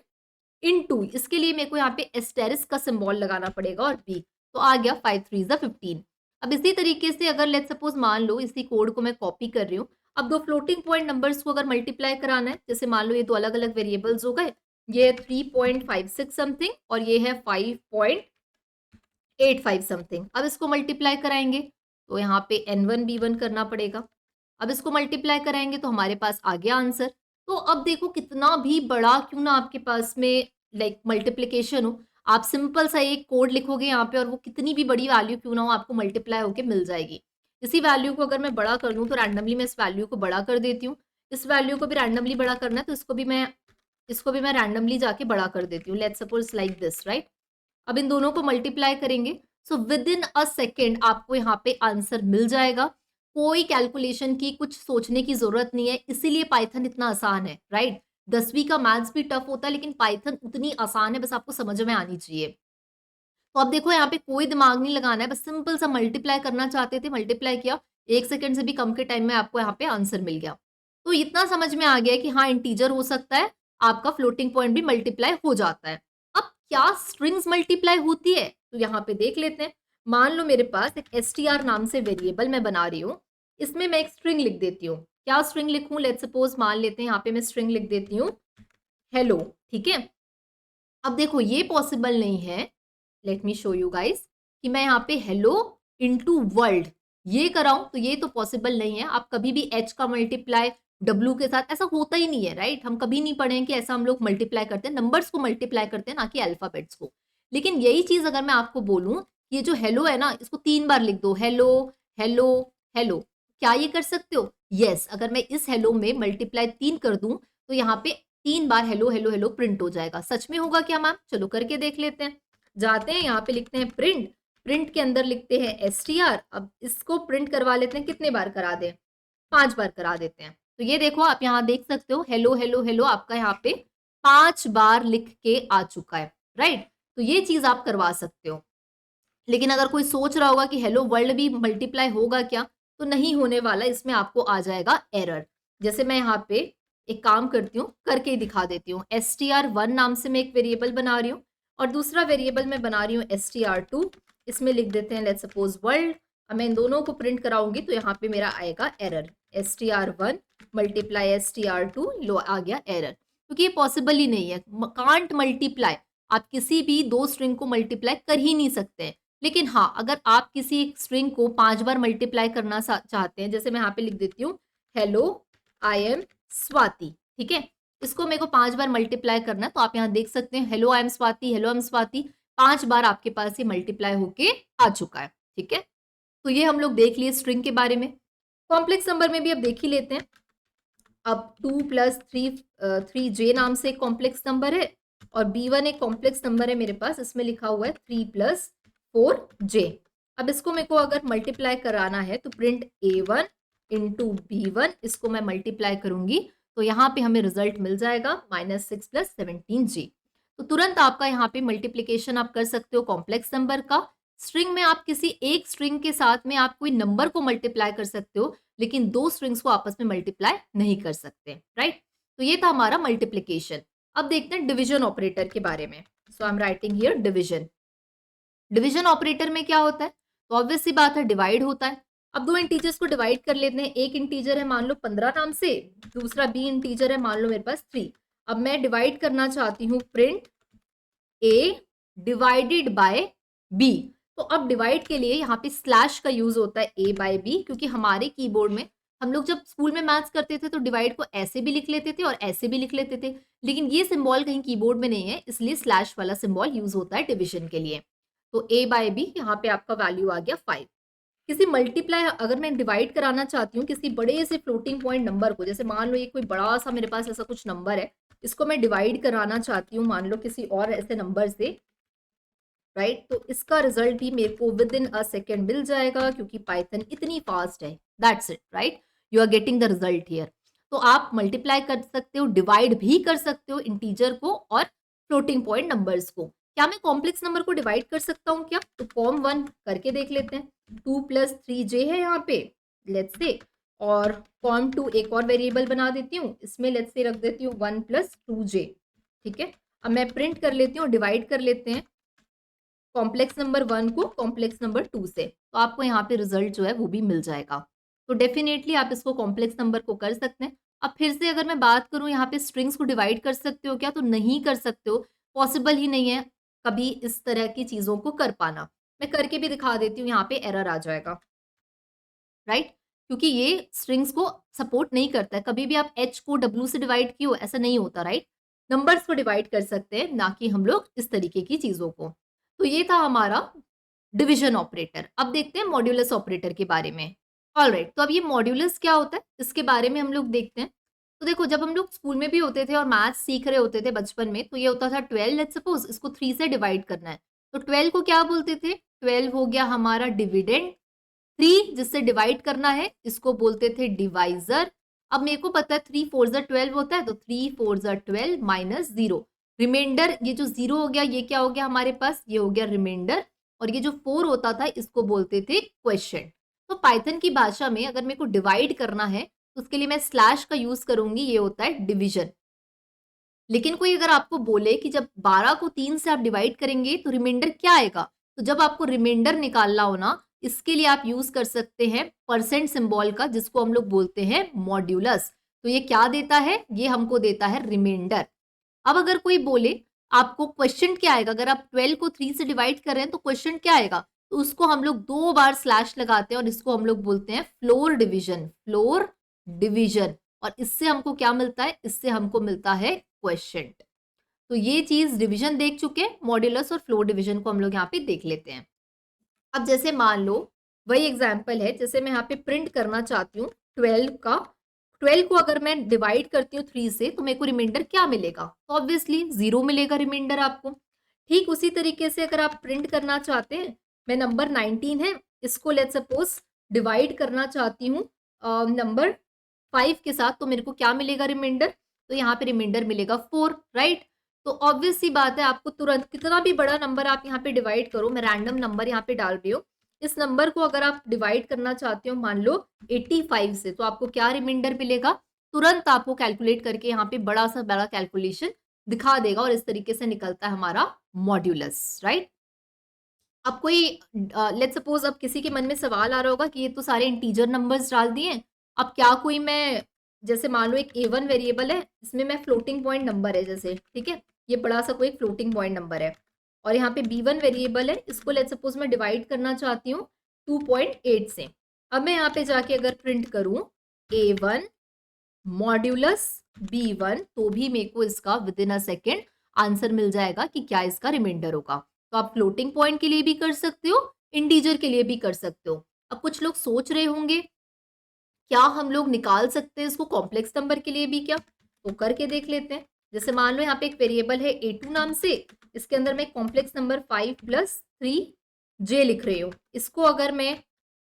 इनटू, इसके लिए मेरे को यहाँ पे एस्टेरिस्क का सिंबल लगाना पड़ेगा और b, तो आ गया 5 3 15। अब इसी तरीके से अगर लेट्स सपोज मान लो इसी कोड को मैं कॉपी कर रही हूँ, अब दो फ्लोटिंग पॉइंट नंबर्स को अगर मल्टीप्लाई कराना है, जैसे मान लो ये दो अलग अलग वेरिएबल्स हो गए, ये 3.56 समथिंग और ये है 5.85 समथिंग। अब इसको मल्टीप्लाई कराएंगे तो यहाँ पे n1 b1 करना पड़ेगा। अब इसको मल्टीप्लाई कराएंगे तो हमारे पास आ गया आंसर। तो अब देखो कितना भी बड़ा क्यों ना आपके पास में लाइक मल्टीप्लिकेशन हो, आप सिंपल सा एक कोड लिखोगे यहाँ पे और वो कितनी भी बड़ी वैल्यू क्यों ना हो आपको मल्टीप्लाई होके मिल जाएगी। इसी वैल्यू को अगर मैं बड़ा कर दूं तो रैंडमली मैं इस वैल्यू को बड़ा कर देती हूँ। इस वैल्यू को भी रैंडमली बड़ा करना है तो इसको भी मैं रैंडमली जाके बड़ा कर देती हूँ। Let's suppose like this, right. अब इन दोनों को मल्टीप्लाई करेंगे, so with in a second आपको यहाँ पे आंसर मिल जाएगा। कोई कैलकुलेशन की, कुछ सोचने की जरूरत नहीं है, इसीलिए पाइथन इतना आसान है, राइट। 10वीं का मैथ्स भी टफ होता है, लेकिन पाइथन उतनी आसान है, बस आपको समझ में आनी चाहिए। तो अब देखो यहाँ पे कोई दिमाग नहीं लगाना है, बस सिंपल सा मल्टीप्लाई करना चाहते थे, मल्टीप्लाई किया, 1 सेकेंड से भी कम के टाइम में आपको यहाँ पे आंसर मिल गया। तो इतना समझ में आ गया कि हाँ इंटीजर हो सकता है, आपका फ्लोटिंग पॉइंट भी मल्टीप्लाई हो जाता है। अब क्या स्ट्रिंग्स मल्टीप्लाई होती है? तो यहाँ पे देख लेते हैं। मान लो मेरे पास एक str नाम से वेरिएबल मैं बना रही हूँ, इसमें मैं एक स्ट्रिंग लिख देती हूँ। क्या स्ट्रिंग लिखूं? लेट्स सपोज मान लेते हैं यहाँ पे मैं स्ट्रिंग लिख देती हूँ हेलो, ठीक है। अब देखो ये पॉसिबल नहीं है, let me show you guys, कि मैं यहाँ पे हेलो इनटू वर्ल्ड ये कराऊं, तो ये तो पॉसिबल नहीं है। आप कभी भी h का मल्टीप्लाई w के साथ, ऐसा होता ही नहीं है, राइट। हम कभी नहीं पढ़े कि ऐसा हम लोग मल्टीप्लाई करते हैं, नंबर्स को मल्टीप्लाई करते हैं, ना कि अल्फाबेट्स को। लेकिन यही चीज अगर मैं आपको बोलूं, ये जो हेलो है ना, इसको 3 बार लिख दो, हेलो हेलो हेलो, क्या ये कर सकते हो? यस, अगर मैं इस हेलो में मल्टीप्लाई 3 कर दूं तो यहाँ पे 3 बार हेलो हेलो हेलो प्रिंट हो जाएगा। सच में होगा क्या मैम? चलो करके देख लेते हैं। जाते हैं यहाँ पे लिखते हैं प्रिंट, प्रिंट के अंदर लिखते हैं str। अब इसको प्रिंट करवा लेते हैं, कितने बार करा दें? 5 बार करा देते हैं। तो ये देखो आप यहाँ देख सकते हो हेलो हेलो हेलो आपका यहाँ पे 5 बार लिख के आ चुका है, राइट? तो ये चीज आप करवा सकते हो। लेकिन अगर कोई सोच रहा होगा कि हेलो वर्ल्ड भी मल्टीप्लाई होगा क्या, तो नहीं होने वाला, इसमें आपको आ जाएगा एरर। जैसे मैं यहाँ पे एक काम करती हूँ, करके ही दिखा देती हूँ। str1 नाम से मैं एक वेरिएबल बना रही हूँ और दूसरा वेरिएबल मैं बना रही हूँ str2। इसमें लिख देते हैं लेट्स सपोज वर्ल्ड। अब मैं इन दोनों को प्रिंट कराऊंगी तो यहाँ पे मेरा आएगा एरर, str1 मल्टीप्लाई str2, लो आ गया एरर, क्योंकि ये पॉसिबल ही नहीं है, कांट मल्टीप्लाई। आप किसी भी दो स्ट्रिंग को मल्टीप्लाई कर ही नहीं सकते हैं। लेकिन हाँ, अगर आप किसी एक स्ट्रिंग को 5 बार मल्टीप्लाई करना चाहते हैं, जैसे मैं यहाँ पे लिख देती हूँ हेलो आई एम स्वाति, ठीक है? इसको मेरे को 5 बार मल्टीप्लाई करना है, तो आप यहाँ देख सकते हैं hello I am Swati, hello I am Swati 5 बार आपके पास ये मल्टीप्लाई होके आ चुका है, ठीक है? तो ये हम लोग देख लिए स्ट्रिंग के बारे में। कॉम्प्लेक्स नंबर में भी अब देख ही लेते हैं। अब 2 प्लस 3 नाम से एक कॉम्प्लेक्स नंबर है और b1 एक कॉम्प्लेक्स नंबर है मेरे पास, इसमें लिखा हुआ है 3 प्लस 4j। अब इसको मेरे को अगर मल्टीप्लाई कराना है तो प्रिंट a1 इंटू b1, इसको मैं मल्टीप्लाई करूंगी तो यहाँ पे हमें रिजल्ट मिल जाएगा -6 प्लस 17j। तो तुरंत आपका यहाँ पे मल्टीप्लीकेशन आप कर सकते हो कॉम्प्लेक्स नंबर का। स्ट्रिंग में आप किसी एक स्ट्रिंग के साथ में आप कोई नंबर को मल्टीप्लाई कर सकते हो, लेकिन दो स्ट्रिंग्स को आपस में मल्टीप्लाई नहीं कर सकते, राइट? तो ये था हमारा मल्टीप्लीकेशन। अब देखते हैं डिवीजन ऑपरेटर के बारे में। So I am writing here division. Division operator में क्या होता है? तो ऑब्वियस सी बात है, डिवाइड होता है। अब दो इंटीजर्स को डिवाइड कर लेते हैं। एक इंटीजर है मान लो 15 नाम से, दूसरा बी इंटीजर है मान लो मेरे पास 3। अब मैं डिवाइड करना चाहती हूँ print A divided by B. तो अब डिवाइड के लिए यहाँ पे स्लैश का यूज होता है ए बाय बी, क्योंकि हमारे कीबोर्ड में हम लोग जब स्कूल में मैथ्स करते थे तो डिवाइड को ऐसे भी लिख लेते थे और ऐसे भी लिख लेते थे, लेकिन ये सिंबल कहीं कीबोर्ड में नहीं है, इसलिए स्लैश वाला सिंबल यूज होता है डिवीजन के लिए। तो ए बाय बी, यहाँ पे आपका वैल्यू आ गया 5। किसी मल्टीप्लाई अगर मैं डिवाइड कराना चाहती हूँ किसी बड़े से फ्लोटिंग पॉइंट नंबर को, जैसे मान लो ये कोई बड़ा सा मेरे पास ऐसा कुछ नंबर है, इसको मैं डिवाइड कराना चाहती हूँ मान लो किसी और ऐसे नंबर से, राइट? तो इसका रिजल्ट भी मेरे को विद इन अ सेकेंड मिल जाएगा, क्योंकि पाइथन इतनी फास्ट है। That's it, right? You are getting the result here. तो आप मल्टीप्लाई कर सकते हो, डिवाइड भी कर सकते हो इंटीजर को और फ्लोटिंग पॉइंट नंबर्स को। क्या मैं कॉम्प्लेक्स नंबर को डिवाइड कर सकता हूँ क्या? तो कॉम1 करके देख लेते हैं। 2 प्लस 3j है यहाँ पे, लेट्स से, और कॉम2 एक और वेरिएबल बना देती हूँ, इसमें लेट्स से रख देती हूँ 1 प्लस 2j, ठीक है? अब मैं प्रिंट कर लेती हूँ, डिवाइड कर लेते हैं कॉम्प्लेक्स नंबर 1 को कॉम्प्लेक्स नंबर 2 से, तो आपको यहाँ पे रिजल्ट जो है वो भी मिल जाएगा। तो डेफिनेटली आप इसको कॉम्प्लेक्स नंबर को कर सकते हैं। अब फिर से अगर मैं बात करूँ यहाँ पे स्ट्रिंग्स को डिवाइड कर सकते हो क्या? तो नहीं कर सकते हो, पॉसिबल ही नहीं है कभी इस तरह की चीजों को कर पाना। मैं करके भी दिखा देती हूँ, यहाँ पे एरर आ जाएगा, राइट? क्योंकि ये स्ट्रिंग्स को सपोर्ट नहीं करता है। कभी भी आप h को w से डिवाइड किए हो, ऐसा नहीं होता, राइट? नंबर्स को डिवाइड कर सकते हैं, ना कि हम लोग इस तरीके की चीजों को। तो ये था हमारा डिवीजन ऑपरेटर। अब देखते हैं मॉड्यूलस ऑपरेटर के बारे में। ऑलराइट, तो अब ये मॉड्यूलस क्या होता है इसके बारे में हम लोग देखते हैं। तो देखो, जब हम लोग स्कूल में भी होते थे और मैथ्स सीख रहे होते थे बचपन में, तो ये होता था 12, लेट्स सपोज इसको 3 से डिवाइड करना है, तो 12 को क्या बोलते थे? 12 हो गया हमारा डिविडेंड। 3 जिससे डिवाइड करना है इसको बोलते थे डिवाइजर। अब मेरे को पता है 3 4 12 होता है, तो 3 4 12 माइनस 0, रिमाइंडर। ये जो 0 हो गया ये क्या हो गया हमारे पास? ये हो गया रिमाइंडर। और ये जो 4 होता था इसको बोलते थे क्वेश्चन। तो पाइथन की भाषा में अगर मेरे को डिवाइड करना है तो उसके लिए मैं स्लैश का यूज करूंगी, ये होता है डिवीजन। लेकिन कोई अगर आपको बोले कि जब 12 को 3 से आप डिवाइड करेंगे तो रिमाइंडर क्या आएगा, तो जब आपको रिमाइंडर निकालना हो ना, इसके लिए आप यूज कर सकते हैं परसेंट सिंबल का, जिसको हम लोग बोलते हैं मॉड्यूलस। तो ये क्या देता है? ये हमको देता है रिमाइंडर। अब अगर कोई बोले आपको क्वेश्चन क्या आएगा, अगर आप 12 को 3 से डिवाइड कर रहे हैं तो क्वेश्चन क्या आएगा, तो उसको हम लोग 2 बार स्लैश लगाते हैं और इसको हम लोग बोलते हैं फ्लोर डिवीजन। Floor division. और इससे हमको क्या मिलता है? इससे हमको मिलता है क्वेश्चन। तो ये चीज डिवीजन देख चुके हैं, मॉड्यूलस और फ्लोर डिवीजन को हम लोग यहाँ पे देख लेते हैं। अब जैसे मान लो वही एग्जाम्पल है, जैसे मैं यहाँ पे प्रिंट करना चाहती हूँ 12 को अगर मैं डिवाइड करती हूँ 3 से तो मेरे को रिमाइंडर क्या मिलेगा? तो ऑब्वियसली 0 मिलेगा रिमाइंडर आपको। ठीक उसी तरीके से अगर आप प्रिंट करना चाहते हैं, मैं नंबर 19 है, इसको लेट्स सपोज डिवाइड करना चाहती हूँ नंबर 5 के साथ, तो मेरे को क्या मिलेगा रिमाइंडर? तो यहाँ पे रिमाइंडर मिलेगा 4, राइट? तो ऑब्वियस सी बात है, आपको तुरंत कितना भी बड़ा नंबर आप यहाँ पे डिवाइड करो, मैं रैंडम नंबर यहाँ पे डाल रही हूँ, इस नंबर को अगर आप डिवाइड करना चाहते हो मान लो 85 से, तो आपको क्या रिमाइंडर मिलेगा? तुरंत आपको कैलकुलेट करके यहाँ पे बड़ा सा बड़ा कैलकुलेशन दिखा देगा और इस तरीके से निकलता है हमारा मॉड्यूलस, राइट? अब कोई लेट्स सपोज अब किसी के मन में सवाल आ रहा होगा कि ये तो सारे इंटीजर नंबर्स डाल दिए, अब क्या कोई मैं जैसे मान लो एक A1 वेरिएबल है, इसमें मैं फ्लोटिंग पॉइंट नंबर है जैसे, ठीक है, ये बड़ा सा कोई फ्लोटिंग पॉइंट नंबर है और यहाँ पे B1 वेरिएबल है, इसको लेट्स सपोज मैं डिवाइड करना चाहती हूँ 2.8 से। अब मैं यहाँ पे जाके अगर प्रिंट करूँ A1 मॉड्यूलस B1, तो भी मेरे को इसका within a second answer मिल जाएगा कि क्या इसका रिमाइंडर होगा। तो आप फ्लोटिंग पॉइंट के लिए भी कर सकते हो, इंटीजर के लिए भी कर सकते हो। अब कुछ लोग सोच रहे होंगे क्या हम लोग निकाल सकते हैं इसको कॉम्प्लेक्स नंबर के लिए भी क्या? तो करके देख लेते हैं। जैसे मान लो यहाँ पे एक वेरिएबल है A2 नाम से, इसके अंदर मैं कॉम्प्लेक्स नंबर 5+3J लिख रही हूँ। इसको अगर मैं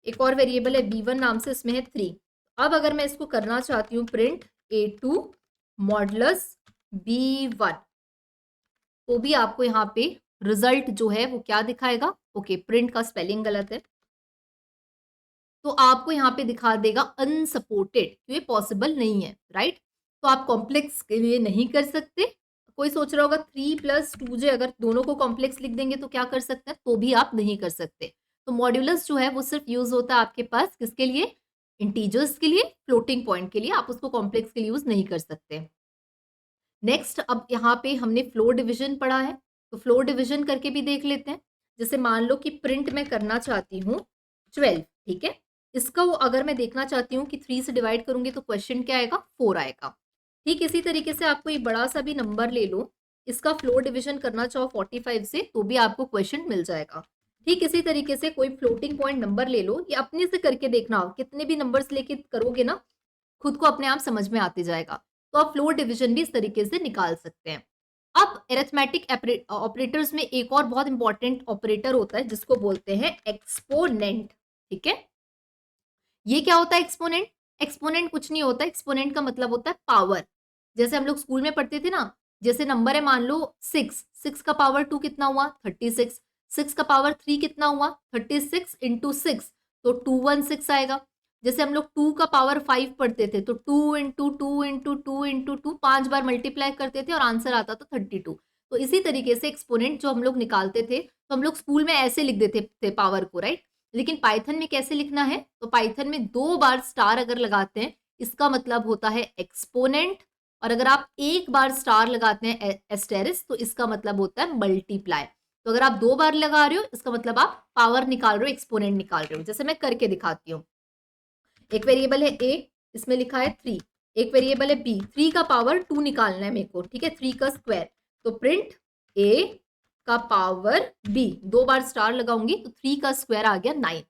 एक और वेरिएबल है B1 नाम से, इसमें है 3। अब अगर मैं इसको करना चाहती हूँ प्रिंट A2 मॉडुलस B1, तो भी आपको यहाँ पे रिजल्ट जो है वो क्या दिखाएगा? ओके, प्रिंट का स्पेलिंग गलत है, तो आपको यहाँ पे दिखा देगा अनसपोर्टेड, ये पॉसिबल नहीं है, राइट? तो आप कॉम्प्लेक्स के लिए नहीं कर सकते। कोई सोच रहा होगा 3+2J अगर दोनों को कॉम्प्लेक्स लिख देंगे तो क्या कर सकते हैं? तो भी आप नहीं कर सकते। तो मॉड्यूलस जो है वो सिर्फ यूज होता है आपके पास किसके लिए? इंटीजर्स के लिए, फ्लोटिंग पॉइंट के लिए, आप उसको कॉम्प्लेक्स के लिए यूज नहीं कर सकते। नेक्स्ट, अब यहाँ पे हमने फ्लोर डिवीजन पढ़ा है, तो फ्लोर डिवीजन करके भी देख लेते हैं। जैसे मान लो कि प्रिंट मैं करना चाहती हूँ 12, ठीक है, इसका वो अगर मैं देखना चाहती हूँ कि 3 से डिवाइड करूंगी तो क्वेश्चन क्या आएगा? 4 आएगा। ठीक इसी तरीके से आपको एक बड़ा सा भी नंबर ले लो, इसका फ्लोर डिवीजन करना चाहो 45 से, तो भी आपको क्वेश्चन मिल जाएगा। ठीक इसी तरीके से कोई फ्लोटिंग पॉइंट नंबर ले लो, ये अपने से करके देखना, कितने भी नंबर्स लेके करोगे ना, खुद को अपने आप समझ में आते जाएगा। तो आप फ्लोर डिवीजन भी इस तरीके से निकाल सकते हैं। अब अरिथमेटिक ऑपरेटर्स में एक और बहुत इंपॉर्टेंट ऑपरेटर होता है जिसको बोलते हैं एक्सपोनेंट, ठीक है? ये क्या होता है एक्सपोनेंट? एक्सपोनेंट कुछ नहीं होता, एक्सपोनेंट का मतलब होता है पावर। जैसे हम लोग स्कूल में पढ़ते थे ना, जैसे नंबर है मान लो 6 का पावर 2 कितना हुआ? 36। 6 का पावर 3 कितना हुआ? 36 इंटू 6, तो 216 आएगा। जैसे हम लोग 2 का पावर 5 पढ़ते थे, तो 2 इंटू 2 इंटू 2 इंटू 2 5 बार मल्टीप्लाई करते थे और आंसर आता था 32। तो इसी तरीके से एक्सपोनेंट जो हम लोग निकालते थे, तो हम लोग स्कूल में ऐसे लिख देते थे पावर को, राइट? लेकिन पाइथन में कैसे लिखना है? तो पाइथन में 2 बार स्टार अगर लगाते हैं, इसका मतलब होता है एक्सपोनेंट, और अगर आप 1 बार स्टार लगाते हैं एस्टेरिस, तो इसका मतलब होता है मल्टीप्लाई। तो अगर आप 2 बार लगा रहे हो, इसका मतलब आप पावर निकाल रहे हो, एक्सपोनेंट निकाल रहे हो। जैसे मैं करके दिखाती हूँ। एक वेरिएबल है A, इसमें लिखा है 3। एक वेरिएबल है B, 3 का पावर 2 निकालना है मेरे को, ठीक है, 3 का स्क्वायर। तो प्रिंट A का पावर B, 2 बार स्टार लगाऊंगी तो 3 का स्क्वायर आ गया 9।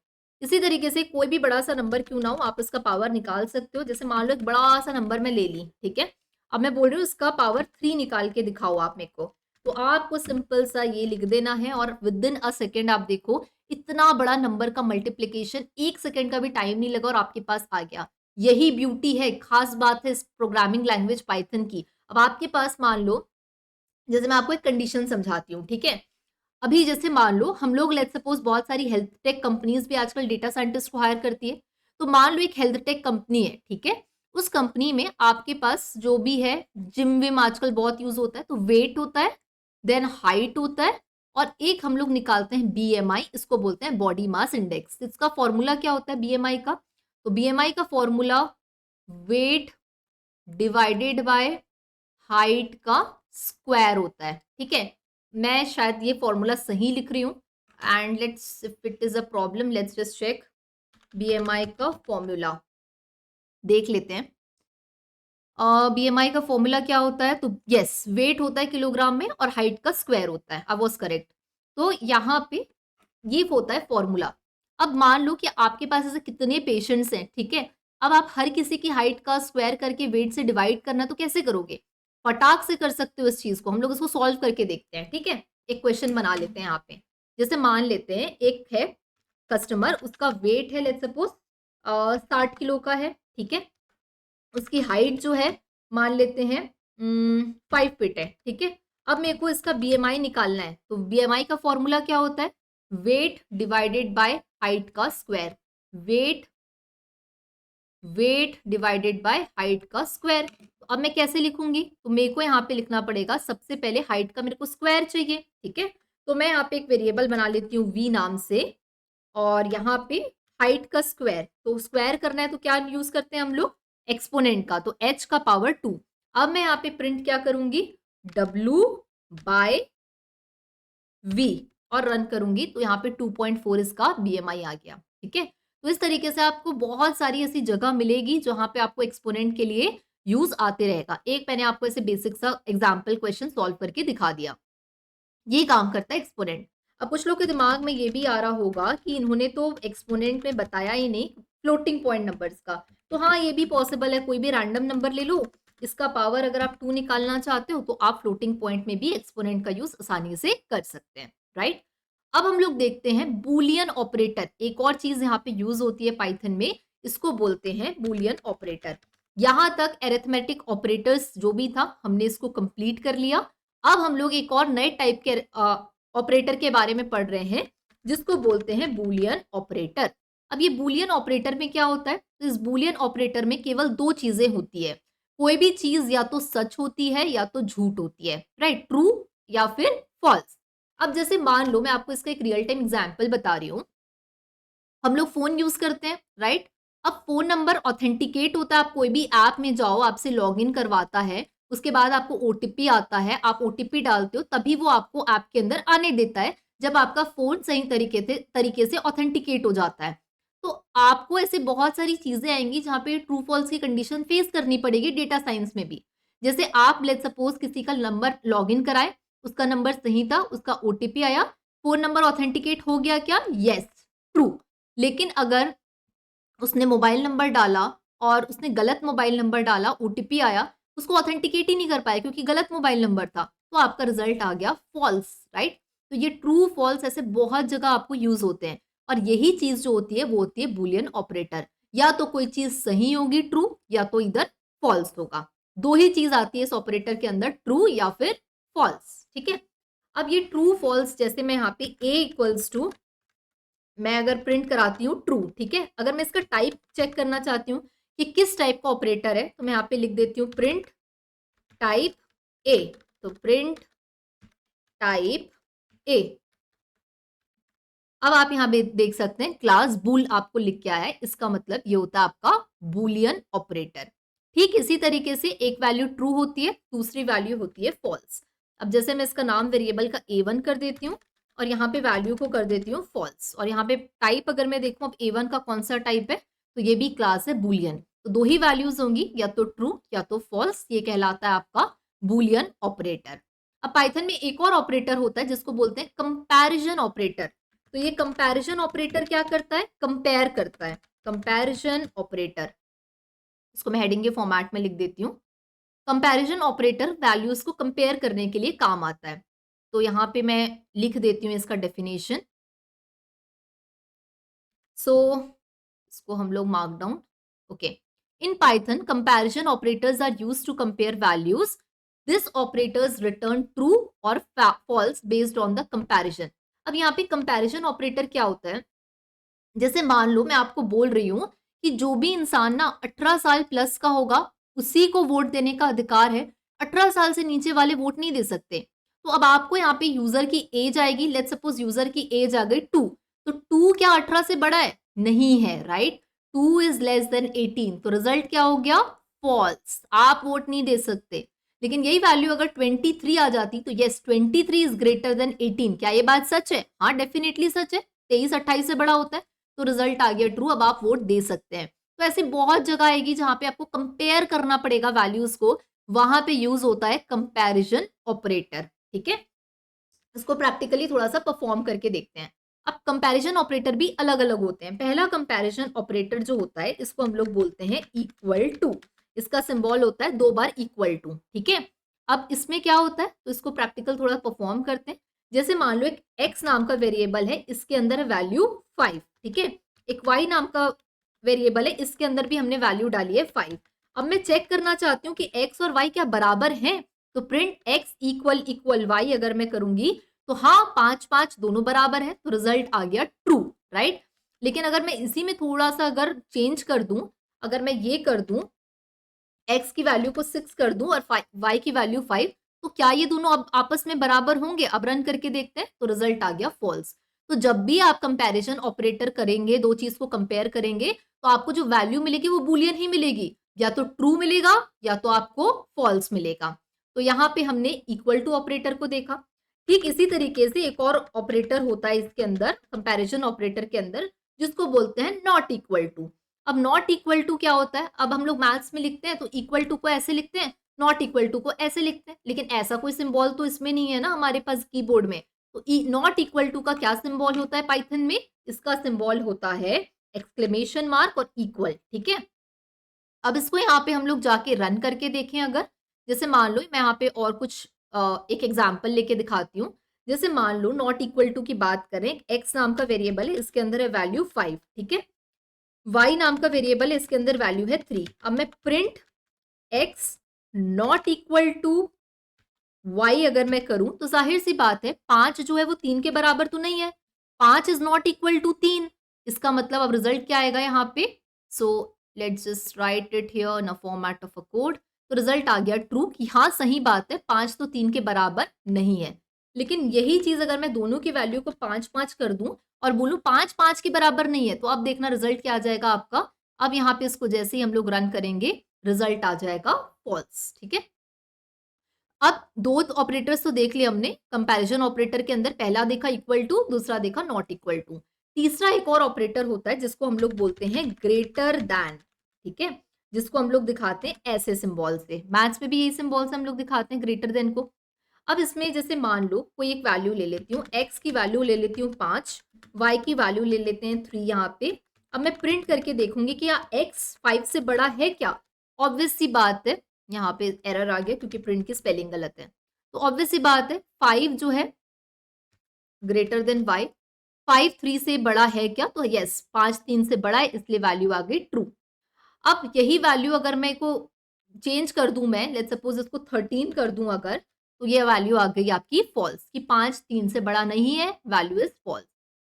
इसी तरीके से कोई भी बड़ा सा नंबर क्यों ना हो, आप इसका पावर निकाल सकते हो। जैसे मान लो एक बड़ा सा नंबर मैं ले ली, ठीक है, अब मैं बोल रही हूँ इसका पावर 3 निकाल के दिखाओ आप मेरे को, तो आपको सिंपल सा ये लिख देना है और विद इन अ सेकेंड आप देखो इतना बड़ा नंबर का मल्टीप्लीकेशन 1 सेकंड का भी टाइम नहीं लगा और आपके पास आ गया। यही ब्यूटी है, खास बात है इस प्रोग्रामिंग लैंग्वेज पाइथन की। अब आपके पास मान लो, जैसे मैं आपको एक कंडीशन समझाती हूँ, ठीक है? अभी जैसे मान लो हम लोग लेट्स सपोज बहुत सारी हेल्थ टेक कंपनीज भी आजकल डेटा साइंटिस्ट को हायर करती है। तो मान लो एक हेल्थ टेक कंपनी है, ठीक है? उस कंपनी में आपके पास जो भी है, जिम विम आजकल बहुत यूज होता है, तो वेट होता है, देन हाइट होता है, और एक हम लोग निकालते हैं BMI, इसको बोलते हैं बॉडी मास इंडेक्स। इसका फॉर्मूला क्या होता है BMI का? तो BMI का formula wait divided by height का स्क्वायर होता है, ठीक है? मैं शायद ये फॉर्मूला सही लिख रही हूँ, and let's if it is a problem let's just check BMI का फॉर्मूला देख लेते हैं। BMI का फॉर्मूला क्या होता है? तो यस, वेट होता है किलोग्राम में और हाइट का स्क्वायर होता है। I was correct. तो यहाँ पे ये होता है फॉर्मूला। अब मान लो कि आपके पास ऐसे कितने पेशेंट्स हैं, ठीक है? अब आप हर किसी की हाइट का स्क्वायर करके वेट से डिवाइड करना तो कैसे करोगे? फटाक से कर सकते हो इस चीज़ को। हम लोग इसको सॉल्व करके देखते हैं, ठीक है? एक क्वेश्चन बना लेते हैं यहाँ पे। जैसे मान लेते हैं एक है कस्टमर, उसका वेट है लेट्स सपोज 60 किलो का है, ठीक है? उसकी हाइट जो है मान लेते हैं 5 फीट है, ठीक है? अब मेरे को इसका बीएमआई निकालना है, तो बीएमआई का फॉर्मूला क्या होता है? वेट डिवाइडेड बाय हाइट का square. Weight weight divided by height का स्क्वायर। तो अब मैं कैसे लिखूंगी? तो मेरे को यहाँ पे लिखना पड़ेगा, सबसे पहले हाइट का मेरे को स्क्वायर चाहिए, ठीक है? तो मैं यहाँ पे एक वेरिएबल बना लेती हूँ वी नाम से, और यहाँ पे हाइट का स्क्वायर, तो स्क्वायर करना है तो क्या यूज करते हैं हम लोग? एक्सपोनेंट का, तो h का पावर 2। अब मैं यहाँ पे प्रिंट क्या करूंगी? w बाय v, और रन करूंगी तो यहाँ पे 2.4 इसका बीएमआई आ गया, ठीक है? तो इस तरीके से आपको बहुत सारी ऐसी जगह मिलेगी जहां पे आपको एक्सपोनेंट के लिए यूज आते रहेगा। एक मैंने आपको ऐसे बेसिक सा एग्जाम्पल क्वेश्चन सॉल्व करके दिखा दिया। ये काम करता है एक्सपोनेंट। अब कुछ लोग के दिमाग में ये भी आ रहा होगा कि इन्होंने तो एक्सपोनेंट में बताया ही नहीं फ्लोटिंग पॉइंट नंबर्स का। तो हाँ, ये भी पॉसिबल है, कोई भी रैंडम नंबर ले लो, इसका पावर अगर आप 2 निकालना चाहते हो तो आप फ्लोटिंग पॉइंट में भी एक्सपोनेंट का यूज आसानी से कर सकते हैं, राइट? अब हम लोग देखते हैं बूलियन ऑपरेटर। एक और चीज यहाँ पे यूज होती है पाइथन में, इसको बोलते हैं बूलियन ऑपरेटर। यहां तक एरिथमेटिक ऑपरेटर्स जो भी था हमने इसको कंप्लीट कर लिया। अब हम लोग एक और नए टाइप के ऑपरेटर के बारे में पढ़ रहे हैं, जिसको बोलते हैं बूलियन ऑपरेटर। अब ये बूलियन ऑपरेटर में क्या होता है? तो इस बूलियन ऑपरेटर में केवल दो चीजें होती है। कोई भी चीज या तो सच होती है या तो झूठ होती है, राइट? ट्रू या फिर फॉल्स। अब जैसे मान लो, मैं आपको इसका एक रियल टाइम एग्जाम्पल बता रही हूँ। हम लोग फोन यूज करते हैं, राइट? अब फोन नंबर ऑथेंटिकेट होता है, आप कोई भी ऐप में जाओ, आपसे लॉग इन करवाता है, उसके बाद आपको ओटीपी आता है, आप ओटीपी डालते हो तभी वो आपको ऐप के अंदर आने देता है, जब आपका फोन सही तरीके से ऑथेंटिकेट हो जाता है। तो आपको ऐसे बहुत सारी चीजें आएंगी जहां पे ट्रू फॉल्स की कंडीशन फेस करनी पड़ेगी डेटा साइंस में भी। जैसे आप लेट सपोज किसी का नंबर लॉग इन कराए, उसका नंबर सही था, उसका ओटीपी आया, फोन नंबर ऑथेंटिकेट हो गया क्या? Yes, true. लेकिन अगर उसने मोबाइल नंबर डाला और उसने गलत मोबाइल नंबर डाला, ओटीपी आया, उसको ऑथेंटिकेट ही नहीं कर पाया क्योंकि गलत मोबाइल नंबर था, तो आपका रिजल्ट आ गया फॉल्स, राइट? तो ये ट्रू फॉल्स ऐसे बहुत जगह आपको यूज होते हैं, और यही चीज जो होती है वो होती है बूलियन ऑपरेटर। या तो कोई चीज सही होगी ट्रू, या तो इधर फॉल्स होगा। दो ही चीज आती है इस ऑपरेटर के अंदर, ट्रू या फिर फॉल्स, ठीक है? अब ये ट्रू फॉल्स, जैसे मैं यहाँ पे a इक्वल्स टू, मैं अगर प्रिंट कराती हूँ ट्रू, ठीक है? अगर मैं इसका टाइप चेक करना चाहती हूँ कि किस टाइप का ऑपरेटर है, तो मैं यहाँ पे लिख देती हूँ प्रिंट टाइप ए। तो प्रिंट टाइप ए। अब आप यहाँ पे देख सकते हैं क्लास बुल आपको लिख के आया है, इसका मतलब ये होता है आपका बुलियन ऑपरेटर। ठीक इसी तरीके से एक वैल्यू ट्रू होती है, दूसरी वैल्यू होती है फॉल्स। अब जैसे मैं इसका नाम वेरिएबल का A1 कर देती हूँ, और यहाँ पे वैल्यू को कर देती हूँ फॉल्स, और यहाँ पे टाइप अगर मैं देखूँ अब A1 का कौन सा टाइप है, तो ये भी क्लास है बुलियन। तो दो ही वैल्यूज होंगी, या तो ट्रू या तो फॉल्स, ये कहलाता है आपका बुलियन ऑपरेटर। अब पाइथन में एक और ऑपरेटर होता है जिसको बोलते हैं कंपैरिजन ऑपरेटर। तो ये कंपैरिजन ऑपरेटर क्या करता है? कंपेयर करता है। कंपैरिजन ऑपरेटर, इसको मैं हेडिंग के फॉर्मेट में लिख देती हूँ। कंपैरिजन ऑपरेटर वैल्यूज को कंपेयर करने के लिए काम आता है। तो यहाँ पे मैं लिख देती हूँ इसका डेफिनेशन। सो इसको हम लोग mark down, okay. In Python comparison operators are used to compare values. This operators return true और false based on the comparison. अब यहाँ पे कंपैरिजन ऑपरेटर क्या होता है? जैसे मान लो मैं आपको बोल रही हूँ कि जो भी इंसान ना 18 साल प्लस का होगा, उसी को वोट देने का अधिकार है, 18 साल से नीचे वाले वोट नहीं दे सकते। तो अब आपको यहाँ पे यूजर की एज आएगी, लेट्स सपोज यूजर की एज आ गई 2, तो 2 क्या 18 से बड़ा है? नहीं है, राइट? 2 इज लेस देन 18, तो रिजल्ट क्या हो गया? फॉल्स, आप वोट नहीं दे सकते। लेकिन यही वैल्यू अगर 23 आ जाती तो यस, 23 इज ग्रेटर देन 18। क्या ये बात सच है? हाँ, डेफिनेटली सच है। 23 28 से बड़ा होता है, तो रिजल्ट आ गया ट्रू, अब आप वोट दे सकते हैं। तो ऐसी बहुत जगह आएगी जहां पे आपको कंपेयर करना पड़ेगा वैल्यूज को, वहां पे यूज होता है कंपैरिजन ऑपरेटर, ठीक है? इसको प्रैक्टिकली थोड़ा सा परफॉर्म करके देखते हैं। अब कंपैरिजन ऑपरेटर भी अलग अलग होते हैं। पहला कंपैरिजन ऑपरेटर जो होता है इसको हम लोग बोलते हैं इक्वल टू। इसका सिंबल होता है 2 बार इक्वल टू, ठीक है। अब इसमें क्या होता है, तो इसको प्रैक्टिकल थोड़ा परफॉर्म करते हैं। जैसे मान लो एक x नाम का वेरिएबल है, इसके अंदर है वैल्यू 5, ठीक है। एक y नाम का वेरिएबल है, इसके अंदर भी हमने वैल्यू डाली है 5। अब मैं चेक करना चाहती हूँ कि x और y क्या बराबर हैं, तो print x equal equal y अगर मैं करूंगी तो हाँ 5 5 दोनों बराबर है, तो रिजल्ट आ गया ट्रू, राइट। लेकिन अगर मैं इसी में थोड़ा सा अगर चेंज कर दूं, अगर मैं ये कर दूं x की वैल्यू को 6 कर दूं और y की वैल्यू 5, तो क्या ये दोनों अब आपस में बराबर होंगे? अब रन करके देखते हैं, तो रिजल्ट आ गया फॉल्स। तो जब भी आप कंपैरिजन ऑपरेटर करेंगे, दो चीज को कंपेयर करेंगे, तो आपको जो वैल्यू मिलेगी वो बूलियन ही मिलेगी, या तो ट्रू मिलेगा या तो आपको फॉल्स मिलेगा। तो यहाँ पे हमने इक्वल टू ऑपरेटर को देखा। ठीक इसी तरीके से एक और ऑपरेटर होता है इसके अंदर, कंपैरिजन ऑपरेटर के अंदर, जिसको बोलते हैं नॉट इक्वल टू। अब नॉट इक्वल टू क्या होता है? अब हम लोग मैथ्स में लिखते हैं तो इक्वल टू को ऐसे लिखते हैं, नॉट इक्वल टू को ऐसे लिखते हैं, लेकिन ऐसा कोई सिंबल तो इसमें नहीं है ना हमारे पास कीबोर्ड में। तो नॉट इक्वल टू का क्या सिंबल होता है पाइथन में? इसका सिंबल होता है एक्सक्लेमेशन मार्क और इक्वल, ठीक है। अब इसको यहाँ पे हम लोग जाके रन करके देखें। अगर जैसे मान लो मैं यहाँ पे और कुछ एक एग्जाम्पल लेके दिखाती हूँ। जैसे मान लो नॉट इक्वल टू की बात करें, एक्स नाम का वेरिएबल है, इसके अंदर है वैल्यू 5, ठीक है। y नाम का वेरिएबल है, इसके अंदर वैल्यू है 3। अब मैं print x not equal to y अगर मैं करूं, तो जाहिर सी बात है 5 जो है वो 3 के बराबर तो नहीं है। 5 इज नॉट इक्वल टू 3। इसका मतलब अब रिजल्ट क्या आएगा यहाँ पे? So let's just right it here in a format of a code. तो रिजल्ट आ गया ट्रू, कि हाँ सही बात है 5 तो 3 के बराबर नहीं है। लेकिन यही चीज अगर मैं दोनों की वैल्यू को 5 5 कर दूं और बोलूं 5 5 के बराबर नहीं है, तो अब देखना रिजल्ट क्या आ जाएगा आपका। अब यहाँ पे इसको जैसे ही हम लोग रन करेंगे, रिजल्ट आ जाएगा फॉल्स, ठीक है। अब दो ऑपरेटर्स तो देख लिए हमने कंपैरिजन ऑपरेटर के अंदर। पहला देखा इक्वल टू, दूसरा देखा नॉट इक्वल टू। तीसरा एक और ऑपरेटर होता है जिसको हम लोग बोलते हैं ग्रेटर दैन, ठीक है। जिसको हम लोग दिखाते हैं ऐसे सिंबल से। मैथ्स में भी यही सिंबल से हम लोग दिखाते हैं ग्रेटर देन को। अब इसमें जैसे मान लो कोई एक वैल्यू ले लेती हूँ, x की वैल्यू ले लेती हूँ 5, y की वैल्यू ले लेते हैं 3 यहाँ पे। अब मैं प्रिंट करके देखूंगी कि या x 5 से बड़ा है क्या? ऑब्वियस सी बात है, यहाँ पे एरर आ गया क्योंकि प्रिंट की स्पेलिंग गलत है। तो ऑब्वियस सी बात है 5 जो है ग्रेटर देन y, 5 3 से बड़ा है क्या? तो यस 5 3 से बड़ा है, इसलिए वैल्यू आ गई ट्रू। अब यही वैल्यू अगर मैं को चेंज कर दूं, मैं लेट्स सपोज इसको 13 कर दूं अगर, तो ये वैल्यू आ गई आपकी फॉल्स, कि 5 3 से बड़ा नहीं है, वैल्यू इज फॉल्स।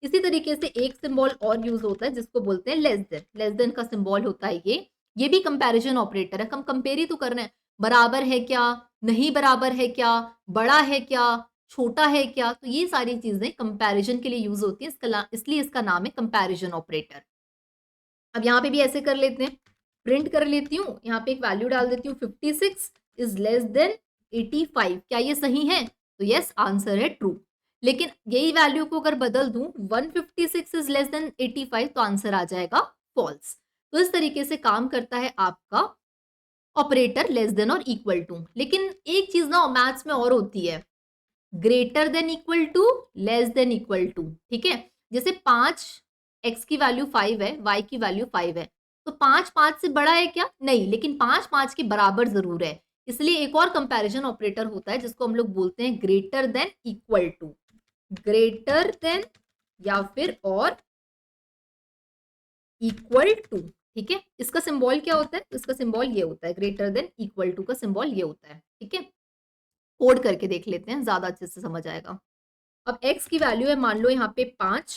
इसी तरीके से एक सिंबल और यूज होता है जिसको बोलते हैं लेस देन। लेस देन का सिंबल होता है ये भी कंपैरिजन ऑपरेटर है। हम कंपेयर ही तो कर रहे हैं, बराबर है क्या, नहीं बराबर है क्या, बड़ा है क्या, छोटा है क्या। तो ये सारी चीजें कंपैरिजन के लिए यूज होती है, इसलिए इसका नाम है कंपैरिजन ऑपरेटर। अब यहाँ पे भी ऐसे कर लेते हैं, प्रिंट कर लेती हूँ, यहाँ पे एक वैल्यू डाल देती हूँ 56 इज लेस देन 85। क्या ये सही है? तो यस आंसर है ट्रू। लेकिन यही वैल्यू को अगर बदल दूं 156 इज लेस देन 85, तो आंसर आ जाएगा फॉल्स। तो इस तरीके से काम करता है आपका ऑपरेटर लेस देन और इक्वल टू। लेकिन एक चीज ना मैथ्स में और होती है, greater than equal to, less than equal to, ठीक है। जैसे 5 x की वैल्यू 5 है, y की वैल्यू 5 है, तो 5 5 से बड़ा है क्या? नहीं, लेकिन 5 5 के बराबर जरूर है। इसलिए एक और कंपैरिजन ऑपरेटर होता है जिसको हम लोग बोलते हैं greater than equal to. Greater than या फिर और इक्वल टू, ठीक है। इसका सिंबल क्या होता है? इसका सिंबल ये होता है, ग्रेटर देन इक्वल टू का सिंबल ये होता है, ठीक है। कोड करके देख लेते हैं, ज्यादा अच्छे से समझ आएगा। अब x की वैल्यू है मान लो यहाँ पे 5,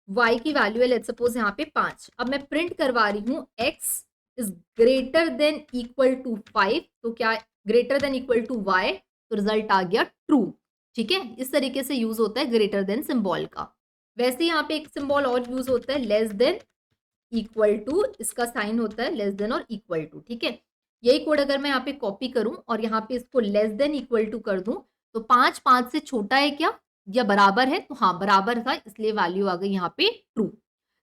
y की वैल्यू है लेट्स सपोज यहाँ पे 5। अब मैं प्रिंट करवा रही हूँ x is greater than equal to 5, तो क्या greater than equal to y, तो रिजल्ट आ गया ट्रू, ठीक है। इस तरीके से यूज होता है ग्रेटर देन सिंबल का। वैसे यहाँ पे एक सिंबल और यूज होता है लेस देन इक्वल टू, इसका साइन होता है लेस देन और इक्वल टू, ठीक है। यही कोड अगर मैं यहाँ पे कॉपी करूं और यहाँ पे इसको लेस देन इक्वल टू कर दूं, तो 5 5 से छोटा है क्या या बराबर है? तो हाँ बराबर था, इसलिए वैल्यू आ गई यहाँ पे ट्रू।